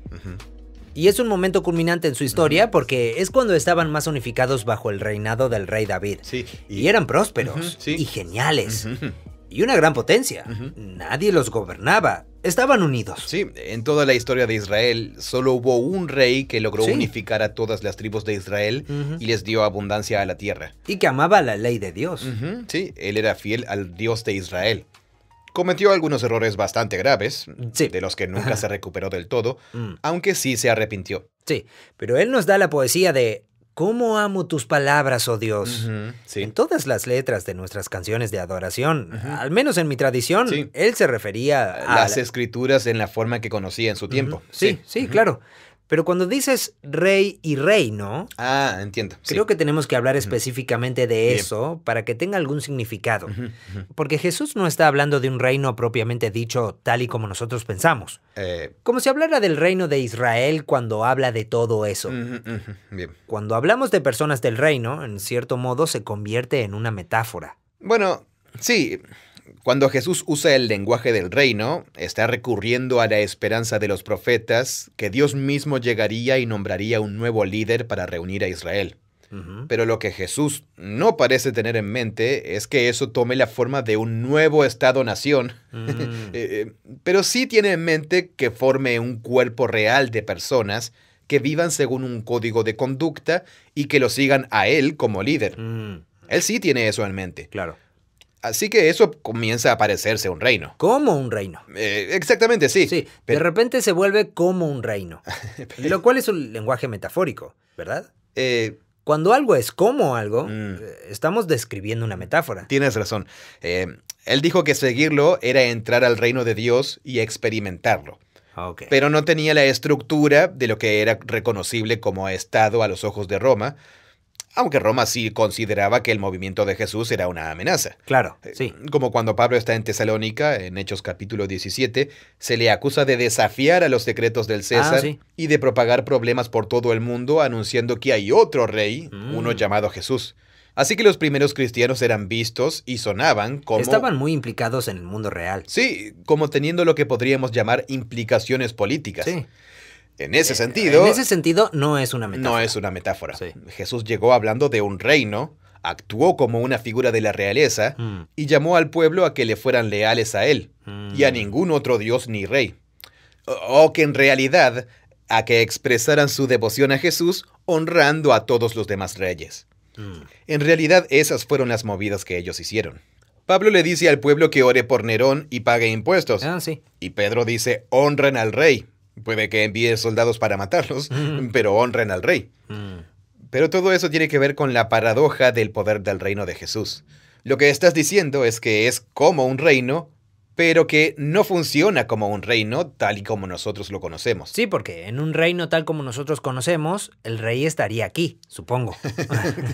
Y es un momento culminante en su historia porque es cuando estaban más unificados bajo el reinado del rey David. Sí, y eran prósperos y geniales. Y una gran potencia. Nadie los gobernaba. Estaban unidos. Sí, en toda la historia de Israel solo hubo un rey que logró unificar a todas las tribus de Israel y les dio abundancia a la tierra. Y que amaba la ley de Dios. Sí, él era fiel al Dios de Israel. Cometió algunos errores bastante graves, de los que nunca se recuperó del todo, aunque sí se arrepintió. Sí, pero él nos da la poesía de ¿cómo amo tus palabras, oh Dios? Sí. En todas las letras de nuestras canciones de adoración, al menos en mi tradición, él se refería a las escrituras en la forma que conocía en su tiempo. Sí, claro. Pero cuando dices rey y reino, entiendo. Creo que tenemos que hablar específicamente de eso para que tenga algún significado. Porque Jesús no está hablando de un reino propiamente dicho tal y como nosotros pensamos. Como si hablara del reino de Israel cuando habla de todo eso. Bien. Cuando hablamos de personas del reino, en cierto modo se convierte en una metáfora. Bueno, sí. Cuando Jesús usa el lenguaje del reino, está recurriendo a la esperanza de los profetas que Dios mismo llegaría y nombraría un nuevo líder para reunir a Israel. Pero lo que Jesús no parece tener en mente es que eso tome la forma de un nuevo Estado-nación. Pero sí tiene en mente que forme un cuerpo real de personas que vivan según un código de conducta y que lo sigan a él como líder. Él sí tiene eso en mente. Claro. Así que eso comienza a parecerse un reino. Como un reino. Exactamente, sí. Sí, de repente se vuelve como un reino. Lo cual es un lenguaje metafórico, ¿verdad? Cuando algo es como algo, estamos describiendo una metáfora. Tienes razón. Él dijo que seguirlo era entrar al reino de Dios y experimentarlo. Okay. Pero no tenía la estructura de lo que era reconocible como Estado a los ojos de Roma, aunque Roma sí consideraba que el movimiento de Jesús era una amenaza. Claro, sí. Como cuando Pablo está en Tesalónica, en Hechos capítulo 17, se le acusa de desafiar a los decretos del César y de propagar problemas por todo el mundo anunciando que hay otro rey, uno llamado Jesús. Así que los primeros cristianos eran vistos y sonaban como... Estaban muy implicados en el mundo real. Sí, como teniendo lo que podríamos llamar implicaciones políticas. Sí. En ese sentido, no es una metáfora. No es una metáfora. Sí. Jesús llegó hablando de un reino, actuó como una figura de la realeza y llamó al pueblo a que le fueran leales a él y a ningún otro dios ni rey. O que en realidad a que expresaran su devoción a Jesús honrando a todos los demás reyes. En realidad esas fueron las movidas que ellos hicieron. Pablo le dice al pueblo que ore por Nerón y pague impuestos. Sí. Y Pedro dice, honren al rey. Puede que envíe soldados para matarlos, pero honren al rey. Pero todo eso tiene que ver con la paradoja del poder del reino de Jesús. Lo que estás diciendo es que es como un reino, pero que no funciona como un reino tal y como nosotros lo conocemos. Sí, porque en un reino tal como nosotros conocemos, el rey estaría aquí, supongo.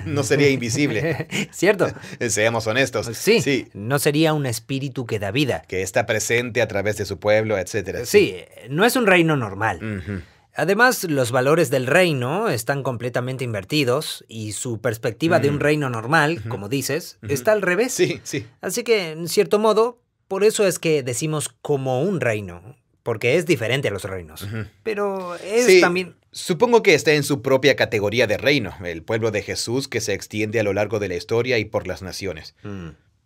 No sería invisible. ¿Cierto? Seamos honestos. Sí, no sería un espíritu que da vida. Que está presente a través de su pueblo, etcétera. Sí, no es un reino normal. Ujú. Además, los valores del reino están completamente invertidos y su perspectiva de un reino normal, como dices, está al revés. Sí, sí. Así que, en cierto modo, por eso es que decimos como un reino, porque es diferente a los reinos. Pero es también... Supongo que está en su propia categoría de reino, el pueblo de Jesús que se extiende a lo largo de la historia y por las naciones.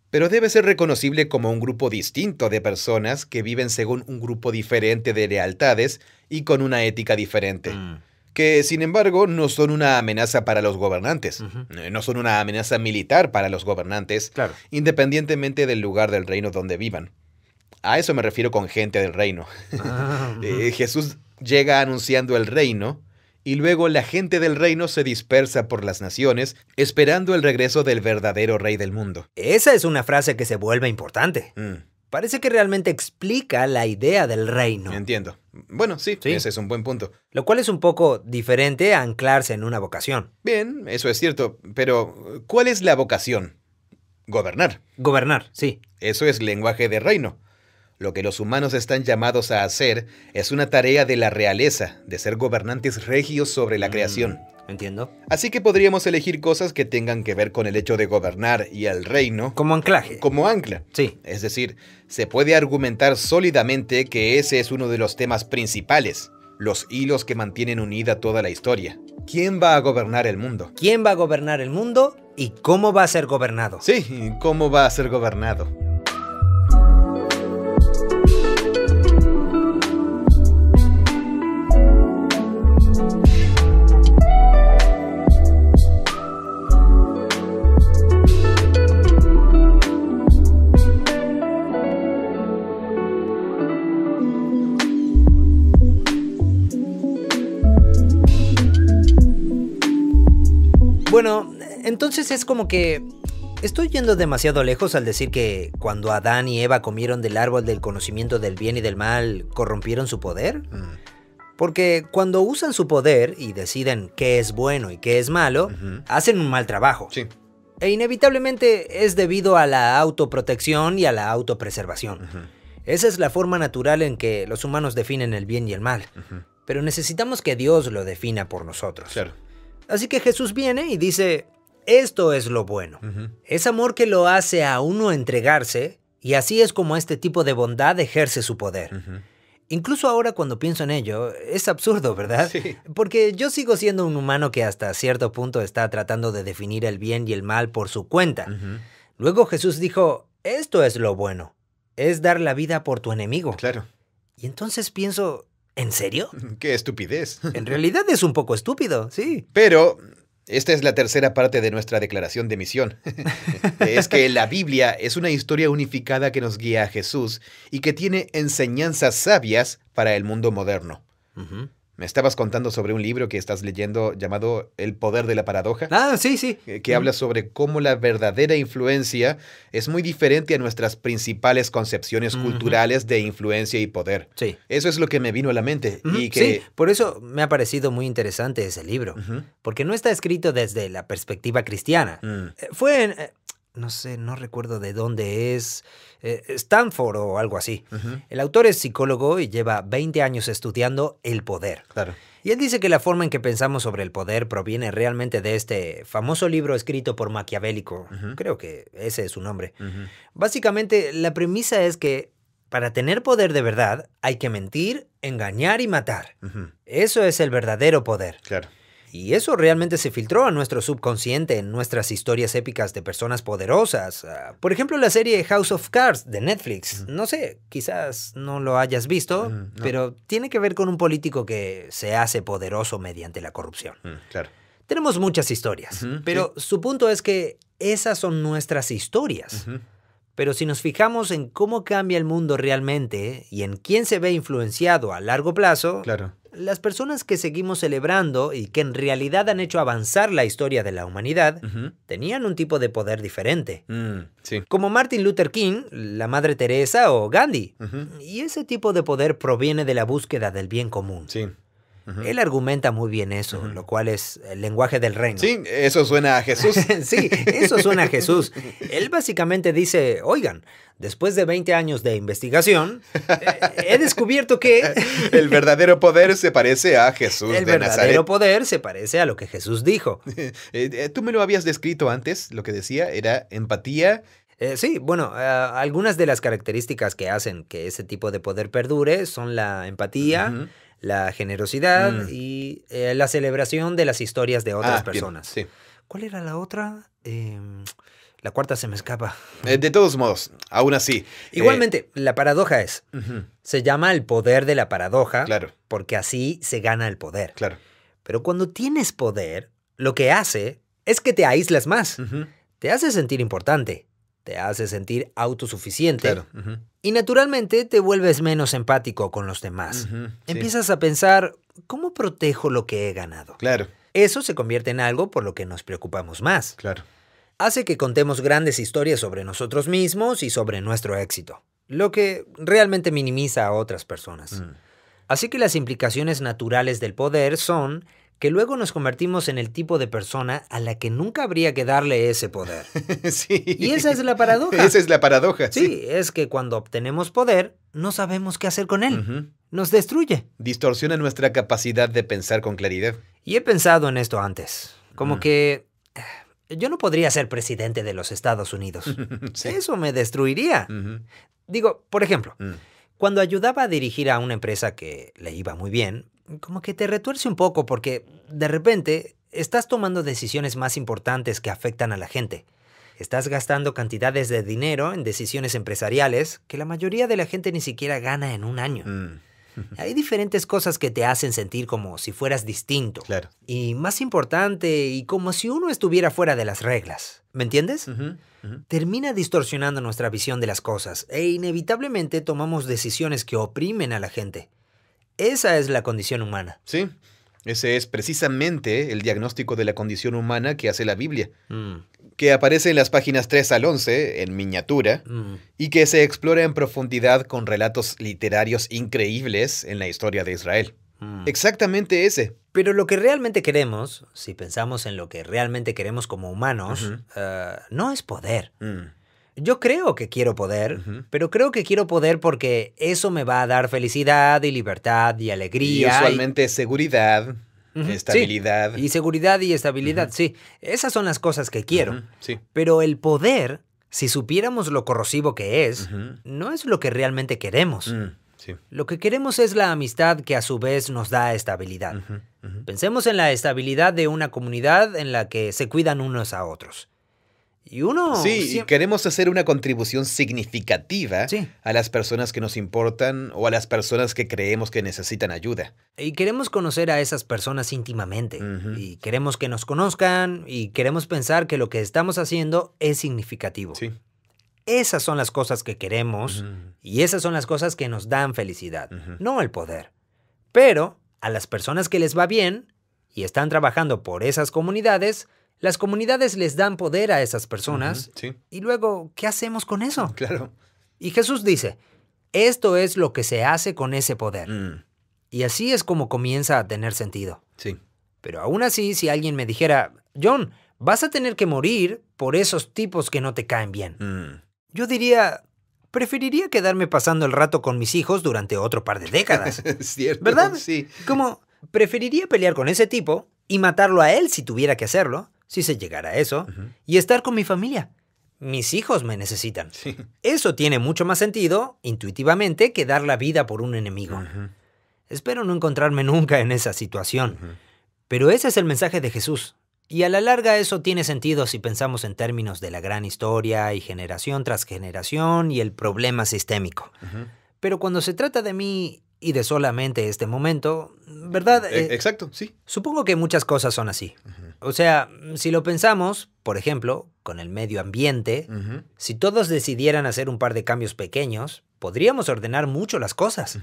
Pero debe ser reconocible como un grupo distinto de personas que viven según un grupo diferente de lealtades y con una ética diferente. Que, sin embargo, no son una amenaza para los gobernantes. No son una amenaza militar para los gobernantes, Claro. independientemente del lugar del reino donde vivan. A eso me refiero con gente del reino. Jesús llega anunciando el reino y luego la gente del reino se dispersa por las naciones esperando el regreso del verdadero rey del mundo. Esa es una frase que se vuelve importante. Parece que realmente explica la idea del reino. Entiendo. Bueno, sí, ese es un buen punto. Lo cual es un poco diferente a anclarse en una vocación. Bien, eso es cierto, pero ¿cuál es la vocación? Gobernar. Gobernar, sí. Eso es lenguaje de reino. Lo que los humanos están llamados a hacer es una tarea de la realeza, de ser gobernantes regios sobre la creación. Entiendo. Así que podríamos elegir cosas que tengan que ver con el hecho de gobernar y el reino Como anclaje. como ancla. Sí. Es decir, se puede argumentar sólidamente que ese es uno de los temas principales, los hilos que mantienen unida toda la historia. ¿Quién va a gobernar el mundo? ¿Quién va a gobernar el mundo y cómo va a ser gobernado? Sí, ¿cómo va a ser gobernado? Bueno, entonces es como que estoy yendo demasiado lejos al decir que cuando Adán y Eva comieron del árbol del conocimiento del bien y del mal, ¿corrompieron su poder? Porque cuando usan su poder y deciden qué es bueno y qué es malo, hacen un mal trabajo. Sí. E inevitablemente es debido a la autoprotección y a la autopreservación. Esa es la forma natural en que los humanos definen el bien y el mal. Pero necesitamos que Dios lo defina por nosotros. Claro. Así que Jesús viene y dice, esto es lo bueno. Es amor que lo hace a uno entregarse, y así es como este tipo de bondad ejerce su poder. Incluso ahora cuando pienso en ello, es absurdo, ¿verdad? Sí. Porque yo sigo siendo un humano que hasta cierto punto está tratando de definir el bien y el mal por su cuenta. Luego Jesús dijo, esto es lo bueno, es dar la vida por tu enemigo. Claro. Y entonces pienso, ¿en serio? ¡Qué estupidez! En realidad es un poco estúpido, sí. Pero esta es la tercera parte de nuestra declaración de misión. Es que la Biblia es una historia unificada que nos guía a Jesús y que tiene enseñanzas sabias para el mundo moderno. Me estabas contando sobre un libro que estás leyendo llamado El poder de la paradoja. Ah, sí, sí. Que habla sobre cómo la verdadera influencia es muy diferente a nuestras principales concepciones culturales de influencia y poder. Sí. Eso es lo que me vino a la mente. Y que... Sí, por eso me ha parecido muy interesante ese libro. Porque no está escrito desde la perspectiva cristiana. Fue en... no sé, no recuerdo de dónde es, Stanford o algo así. El autor es psicólogo y lleva 20 años estudiando el poder. Claro. Y él dice que la forma en que pensamos sobre el poder proviene realmente de este famoso libro escrito por Maquiavélico. Creo que ese es su nombre. Básicamente, la premisa es que para tener poder de verdad hay que mentir, engañar y matar. Eso es el verdadero poder. Claro. Y eso realmente se filtró a nuestro subconsciente en nuestras historias épicas de personas poderosas. Por ejemplo, la serie House of Cards de Netflix. No sé, quizás no lo hayas visto, no. pero tiene que ver con un político que se hace poderoso mediante la corrupción. Claro. Tenemos muchas historias, pero su punto es que esas son nuestras historias. Pero si nos fijamos en cómo cambia el mundo realmente y en quién se ve influenciado a largo plazo, Claro. las personas que seguimos celebrando y que en realidad han hecho avanzar la historia de la humanidad, tenían un tipo de poder diferente. Sí. Como Martin Luther King, la Madre Teresa o Gandhi. Y ese tipo de poder proviene de la búsqueda del bien común. Sí. Él argumenta muy bien eso, lo cual es el lenguaje del reino. Sí, eso suena a Jesús. Sí, eso suena a Jesús. Él básicamente dice, oigan, después de 20 años de investigación, he descubierto que... El verdadero poder se parece a Jesús de Nazaret. El verdadero poder se parece a lo que Jesús dijo. Tú me lo habías descrito antes, lo que decía era empatía. Sí, bueno, algunas de las características que hacen que ese tipo de poder perdure son la empatía, la generosidad y la celebración de las historias de otras personas. Bien, sí. ¿Cuál era la otra? La cuarta se me escapa. De todos modos, aún así. Igualmente, la paradoja es, se llama el poder de la paradoja, Claro. porque así se gana el poder. Claro. Pero cuando tienes poder, lo que hace es que te aíslas más. Te hace sentir importante, te hace sentir autosuficiente. Claro. Y naturalmente te vuelves menos empático con los demás. Empiezas a pensar, ¿cómo protejo lo que he ganado? Claro. Eso se convierte en algo por lo que nos preocupamos más. Claro. Hace que contemos grandes historias sobre nosotros mismos y sobre nuestro éxito, lo que realmente minimiza a otras personas. Así que las implicaciones naturales del poder son que luego nos convertimos en el tipo de persona a la que nunca habría que darle ese poder. Sí. Y esa es la paradoja. Esa es la paradoja. Sí, es que cuando obtenemos poder, no sabemos qué hacer con él. Nos destruye. Distorsiona nuestra capacidad de pensar con claridad. Y he pensado en esto antes. Como que yo no podría ser presidente de los Estados Unidos. Sí. Eso me destruiría. Digo, por ejemplo, cuando ayudaba a dirigir a una empresa que le iba muy bien, como que te retuerce un poco porque de repente estás tomando decisiones más importantes que afectan a la gente. Estás gastando cantidades de dinero en decisiones empresariales que la mayoría de la gente ni siquiera gana en un año. Hay diferentes cosas que te hacen sentir como si fueras distinto. Claro. Y más importante, y como si uno estuviera fuera de las reglas. ¿Me entiendes? Termina distorsionando nuestra visión de las cosas e inevitablemente tomamos decisiones que oprimen a la gente. Esa es la condición humana. Sí. Ese es precisamente el diagnóstico de la condición humana que hace la Biblia, que aparece en las páginas 3 al 11, en miniatura, y que se explora en profundidad con relatos literarios increíbles en la historia de Israel. Exactamente ese. Pero lo que realmente queremos, si pensamos en lo que realmente queremos como humanos, no es poder. Yo creo que quiero poder, pero creo que quiero poder porque eso me va a dar felicidad y libertad y alegría. Y usualmente seguridad, estabilidad. Sí, y seguridad y estabilidad, sí. Esas son las cosas que quiero. Sí. Pero el poder, si supiéramos lo corrosivo que es, no es lo que realmente queremos. Sí. Lo que queremos es la amistad que a su vez nos da estabilidad. Pensemos en la estabilidad de una comunidad en la que se cuidan unos a otros. Y uno... Sí, y queremos hacer una contribución significativa a las personas que nos importan o a las personas que creemos que necesitan ayuda. Y queremos conocer a esas personas íntimamente. Y queremos que nos conozcan y queremos pensar que lo que estamos haciendo es significativo. Sí. Esas son las cosas que queremos y esas son las cosas que nos dan felicidad, no el poder. Pero a las personas que les va bien y están trabajando por esas comunidades, las comunidades les dan poder a esas personas. Y luego, ¿qué hacemos con eso? Claro. Y Jesús dice, esto es lo que se hace con ese poder. Y así es como comienza a tener sentido. Sí. Pero aún así, si alguien me dijera, John, vas a tener que morir por esos tipos que no te caen bien. Yo diría, preferiría quedarme pasando el rato con mis hijos durante otro par de décadas. Cierto. ¿Verdad? Sí. Como, preferiría pelear con ese tipo y matarlo a él si tuviera que hacerlo, si se llegara a eso, y estar con mi familia. Mis hijos me necesitan. Sí. Eso tiene mucho más sentido, intuitivamente, que dar la vida por un enemigo. Espero no encontrarme nunca en esa situación. Pero ese es el mensaje de Jesús. Y a la larga eso tiene sentido si pensamos en términos de la gran historia y generación tras generación y el problema sistémico. Pero cuando se trata de mí y de solamente este momento, ¿verdad? Exacto, sí. Supongo que muchas cosas son así. O sea, si lo pensamos, por ejemplo, con el medio ambiente, si todos decidieran hacer un par de cambios pequeños, podríamos ordenar mucho las cosas.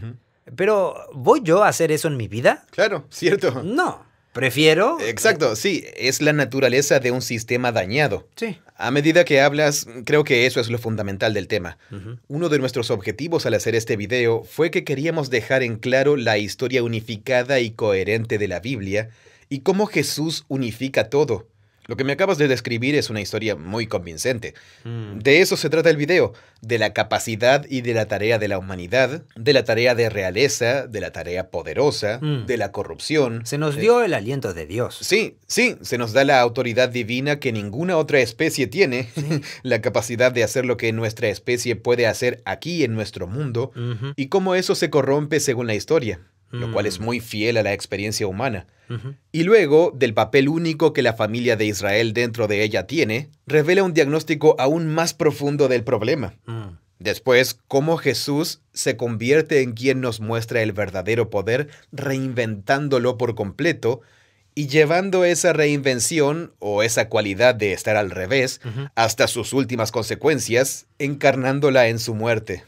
Pero, ¿voy yo a hacer eso en mi vida? Claro, cierto. No. Prefiero... Exacto, sí, es la naturaleza de un sistema dañado. Sí. A medida que hablas, creo que eso es lo fundamental del tema. Uno de nuestros objetivos al hacer este video fue que queríamos dejar en claro la historia unificada y coherente de la Biblia y cómo Jesús unifica todo. Lo que me acabas de describir es una historia muy convincente. De eso se trata el video, de la capacidad y de la tarea de la humanidad, de la tarea de realeza, de la tarea poderosa, de la corrupción. Se nos dio el aliento de Dios. Sí, se nos da la autoridad divina que ninguna otra especie tiene, la capacidad de hacer lo que nuestra especie puede hacer aquí en nuestro mundo, y cómo eso se corrompe según la historia, lo cual es muy fiel a la experiencia humana. Y luego, del papel único que la familia de Israel dentro de ella tiene, revela un diagnóstico aún más profundo del problema. Después, cómo Jesús se convierte en quien nos muestra el verdadero poder, reinventándolo por completo y llevando esa reinvención o esa cualidad de estar al revés hasta sus últimas consecuencias, encarnándola en su muerte.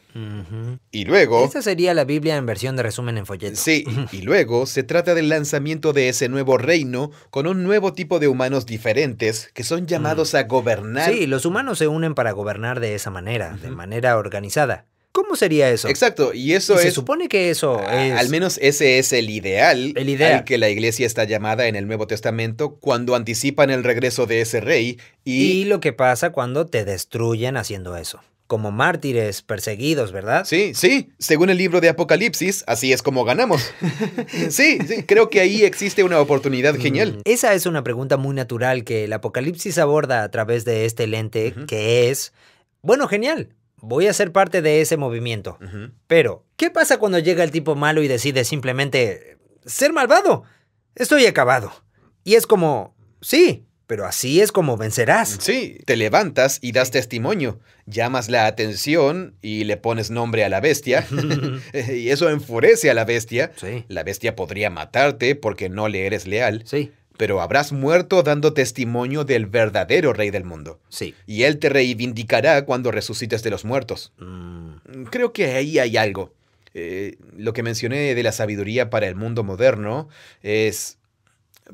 Y luego... Esa sería la Biblia en versión de resumen en folleto. Sí, y luego se trata del lanzamiento de ese nuevo reino con un nuevo tipo de humanos diferentes que son llamados a gobernar. Sí, los humanos se unen para gobernar de esa manera, de manera organizada. ¿Cómo sería eso? Exacto, y eso se supone que eso es... Al menos ese es el ideal. El ideal. Al que la iglesia está llamada en el Nuevo Testamento cuando anticipan el regreso de ese rey y lo que pasa cuando te destruyen haciendo eso. Como mártires perseguidos, ¿verdad? Sí. Según el libro de Apocalipsis, así es como ganamos. Sí, creo que ahí existe una oportunidad genial. Esa es una pregunta muy natural que el Apocalipsis aborda a través de este lente, que es... Bueno, genial. Voy a ser parte de ese movimiento. Pero, ¿qué pasa cuando llega el tipo malo y decide simplemente ser malvado? Estoy acabado. Y es como, sí, pero así es como vencerás. Sí, te levantas y das testimonio. Llamas la atención y le pones nombre a la bestia. Y eso enfurece a la bestia. Sí. La bestia podría matarte porque no le eres leal. Sí. Pero habrás muerto dando testimonio del verdadero rey del mundo. Sí. Y él te reivindicará cuando resucites de los muertos. Creo que ahí hay algo. Lo que mencioné de la sabiduría para el mundo moderno es,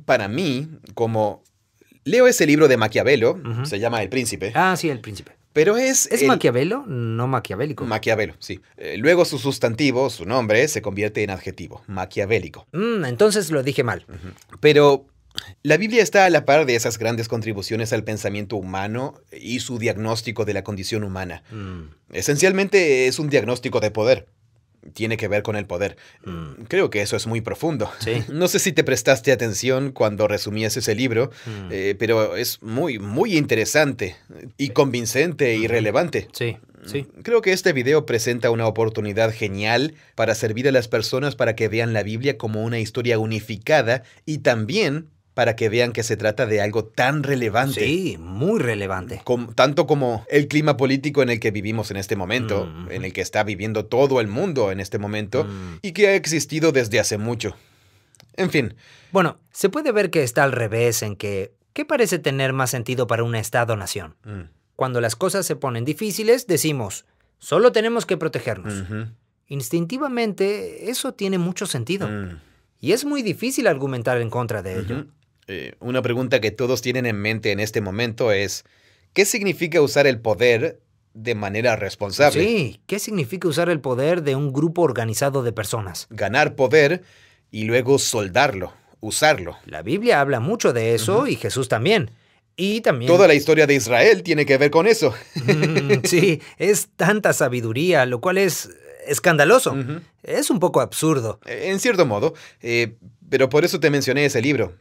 para mí, como... Leo ese libro de Maquiavelo, se llama El Príncipe. Ah, sí, El Príncipe. Pero ¿Es Maquiavelo? No maquiavélico. Maquiavelo, sí. Luego su sustantivo, su nombre, se convierte en adjetivo, maquiavélico. Entonces lo dije mal. Pero... la Biblia está a la par de esas grandes contribuciones al pensamiento humano y su diagnóstico de la condición humana. Esencialmente es un diagnóstico de poder. Tiene que ver con el poder. Creo que eso es muy profundo. Sí. No sé si te prestaste atención cuando resumías ese libro, pero es muy, muy interesante y convincente y relevante. Sí. Creo que este video presenta una oportunidad genial para servir a las personas para que vean la Biblia como una historia unificada y también para que vean que se trata de algo tan relevante. Sí, muy relevante. Tanto como el clima político en el que vivimos en este momento, en el que está viviendo todo el mundo en este momento, y que ha existido desde hace mucho. En fin. Bueno, se puede ver que está al revés en que, ¿qué parece tener más sentido para un Estado-nación? Cuando las cosas se ponen difíciles, decimos, solo tenemos que protegernos. Instintivamente, eso tiene mucho sentido. Y es muy difícil argumentar en contra de ello. Una pregunta que todos tienen en mente en este momento es, ¿qué significa usar el poder de manera responsable? Sí, ¿qué significa usar el poder de un grupo organizado de personas? Ganar poder y luego soldarlo, usarlo. La Biblia habla mucho de eso y Jesús también. Y también... toda la historia de Israel tiene que ver con eso. Sí, es tanta sabiduría, lo cual es escandaloso. Es un poco absurdo. En cierto modo, pero por eso te mencioné ese libro.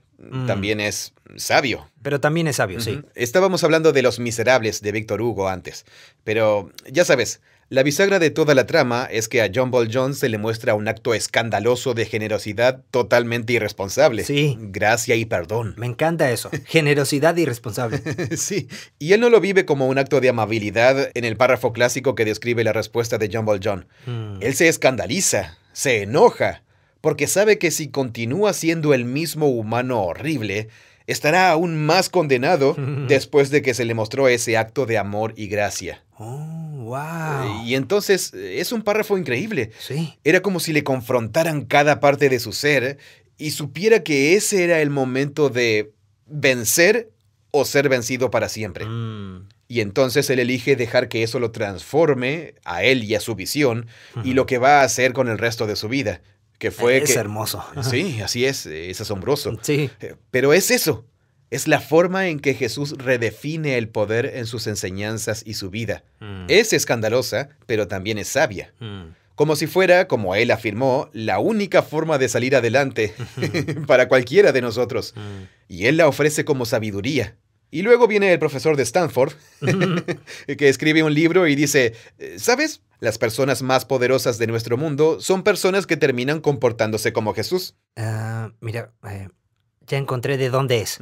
También es sabio. Pero también es sabio, sí. Estábamos hablando de Los Miserables de Víctor Hugo antes. Pero, ya sabes, la bisagra de toda la trama es que a John Paul Jones se le muestra un acto escandaloso de generosidad totalmente irresponsable. Sí. Gracia y perdón. Me encanta eso. Generosidad irresponsable. Sí. Y él no lo vive como un acto de amabilidad en el párrafo clásico que describe la respuesta de John Paul Jones. Él se escandaliza, se enoja, porque sabe que si continúa siendo el mismo humano horrible, estará aún más condenado después de que se le mostró ese acto de amor y gracia. Oh, wow. Y entonces es un párrafo increíble. Sí. Era como si le confrontaran cada parte de su ser y supiera que ese era el momento de vencer o ser vencido para siempre. Y entonces él elige dejar que eso lo transforme a él y a su visión y lo que va a hacer con el resto de su vida. Es hermoso. Sí, así es asombroso. Sí. Pero es eso. Es la forma en que Jesús redefine el poder en sus enseñanzas y su vida. Es escandalosa, pero también es sabia. Como si fuera, como él afirmó, la única forma de salir adelante para cualquiera de nosotros. Y él la ofrece como sabiduría. Y luego viene el profesor de Stanford, que escribe un libro y dice, ¿sabes? Las personas más poderosas de nuestro mundo son personas que terminan comportándose como Jesús. Mira, ya encontré de dónde es.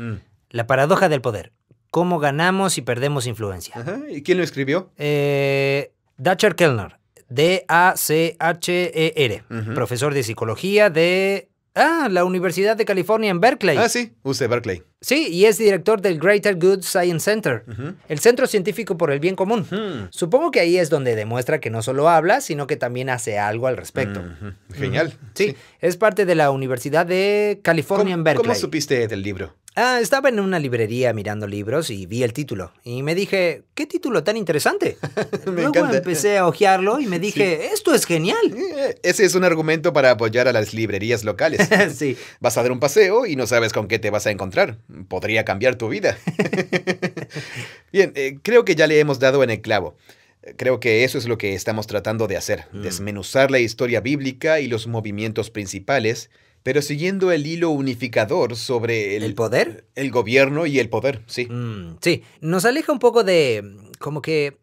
La paradoja del poder. Cómo ganamos y perdemos influencia. Ajá. ¿Y quién lo escribió? Dacher Kellner. D-A-C-H-E-R. Profesor de psicología de... la Universidad de California en Berkeley. Sí, UC Berkeley. Sí, y es director del Greater Good Science Center, el Centro Científico por el Bien Común. Supongo que ahí es donde demuestra que no solo habla, sino que también hace algo al respecto. Genial. Sí, es parte de la Universidad de California en Berkeley. ¿Cómo supiste del libro? Estaba en una librería mirando libros y vi el título. Y me dije, ¿qué título tan interesante? Luego encanta. empecé a hojearlo y me dije, esto es genial. Ese es un argumento para apoyar a las librerías locales. Sí. Vas a dar un paseo y no sabes con qué te vas a encontrar. Podría cambiar tu vida. Bien, creo que ya le hemos dado en el clavo. Creo que eso es lo que estamos tratando de hacer. Desmenuzar la historia bíblica y los movimientos principales, pero siguiendo el hilo unificador sobre ¿El poder? El gobierno y el poder, sí. Sí, nos aleja un poco de... como que...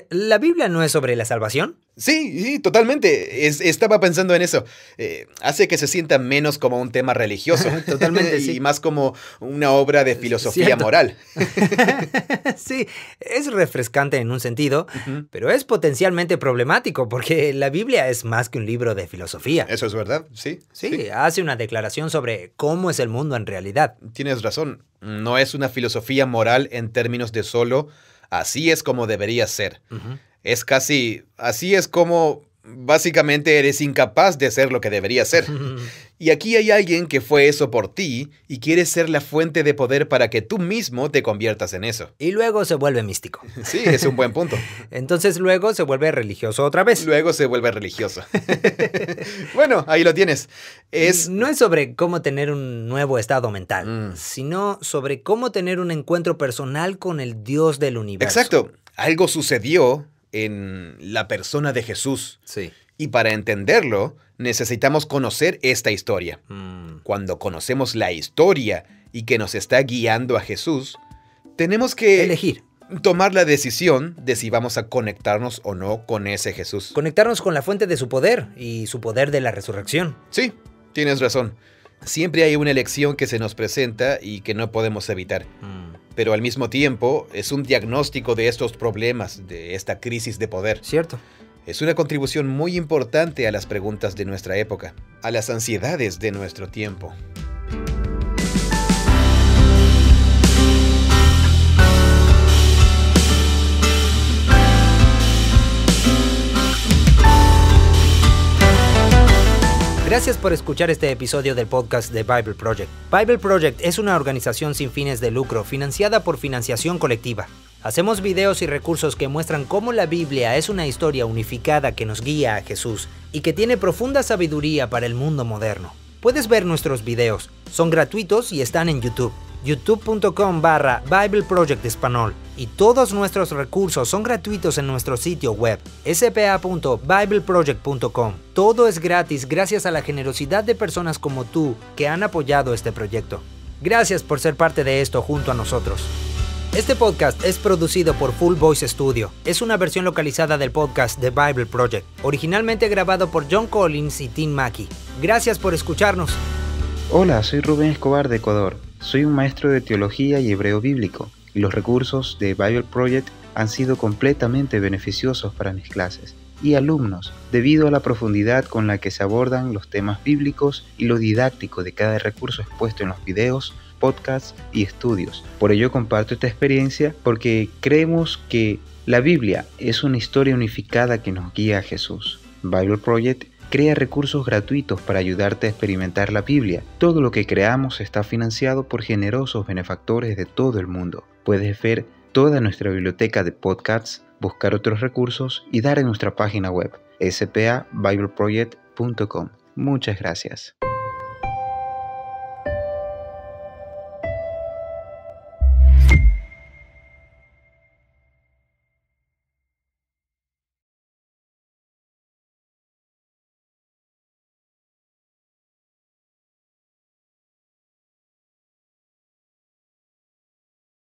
¿La Biblia no es sobre la salvación? Sí, totalmente. Estaba pensando en eso. Hace que se sienta menos como un tema religioso. Totalmente, y sí. más como una obra de filosofía Cierto. moral. Sí, es refrescante en un sentido, pero es potencialmente problemático porque la Biblia es más que un libro de filosofía. Eso es verdad, sí. Sí, hace una declaración sobre cómo es el mundo en realidad. Tienes razón. No es una filosofía moral en términos de solo así es como debería ser. Es casi, así es como básicamente eres incapaz de ser lo que debería ser. Y aquí hay alguien que fue eso por ti y quiere ser la fuente de poder para que tú mismo te conviertas en eso. Y luego se vuelve místico. Sí, es un buen punto. Entonces luego se vuelve religioso otra vez. Luego se vuelve religioso. Bueno, ahí lo tienes. No es sobre cómo tener un nuevo estado mental, sino sobre cómo tener un encuentro personal con el Dios del universo. Exacto. Algo sucedió en la persona de Jesús. Sí. Y para entenderlo, necesitamos conocer esta historia. Cuando conocemos la historia y que nos está guiando a Jesús, tenemos que elegir. Tomar la decisión de si vamos a conectarnos o no con ese Jesús. Conectarnos con la fuente de su poder y su poder de la resurrección. Sí, tienes razón. Siempre hay una elección que se nos presenta y que no podemos evitar. Pero al mismo tiempo es un diagnóstico de estos problemas, de esta crisis de poder. Cierto. Es una contribución muy importante a las preguntas de nuestra época, a las ansiedades de nuestro tiempo. Gracias por escuchar este episodio del podcast de Bible Project. Bible Project es una organización sin fines de lucro financiada por financiación colectiva. Hacemos videos y recursos que muestran cómo la Biblia es una historia unificada que nos guía a Jesús y que tiene profunda sabiduría para el mundo moderno. Puedes ver nuestros videos, son gratuitos y están en YouTube. youtube.com/Bible Project Español y todos nuestros recursos son gratuitos en nuestro sitio web spa.bibleproject.com. Todo es gratis gracias a la generosidad de personas como tú que han apoyado este proyecto. Gracias por ser parte de esto junto a nosotros. Este podcast es producido por Full Voice Studio. Es una versión localizada del podcast de Bible Project, originalmente grabado por John Collins y Tim Mackey. Gracias por escucharnos. Hola, soy Rubén Escobar de Ecuador. Soy un maestro de teología y hebreo bíblico, y los recursos de Bible Project han sido completamente beneficiosos para mis clases y alumnos, debido a la profundidad con la que se abordan los temas bíblicos y lo didáctico de cada recurso expuesto en los videos, podcasts y estudios. Por ello comparto esta experiencia porque creemos que la Biblia es una historia unificada que nos guía a Jesús. Bible Project crea recursos gratuitos para ayudarte a experimentar la Biblia. Todo lo que creamos está financiado por generosos benefactores de todo el mundo. Puedes ver toda nuestra biblioteca de podcasts, buscar otros recursos y dar en nuestra página web spabibleproject.com. Muchas gracias.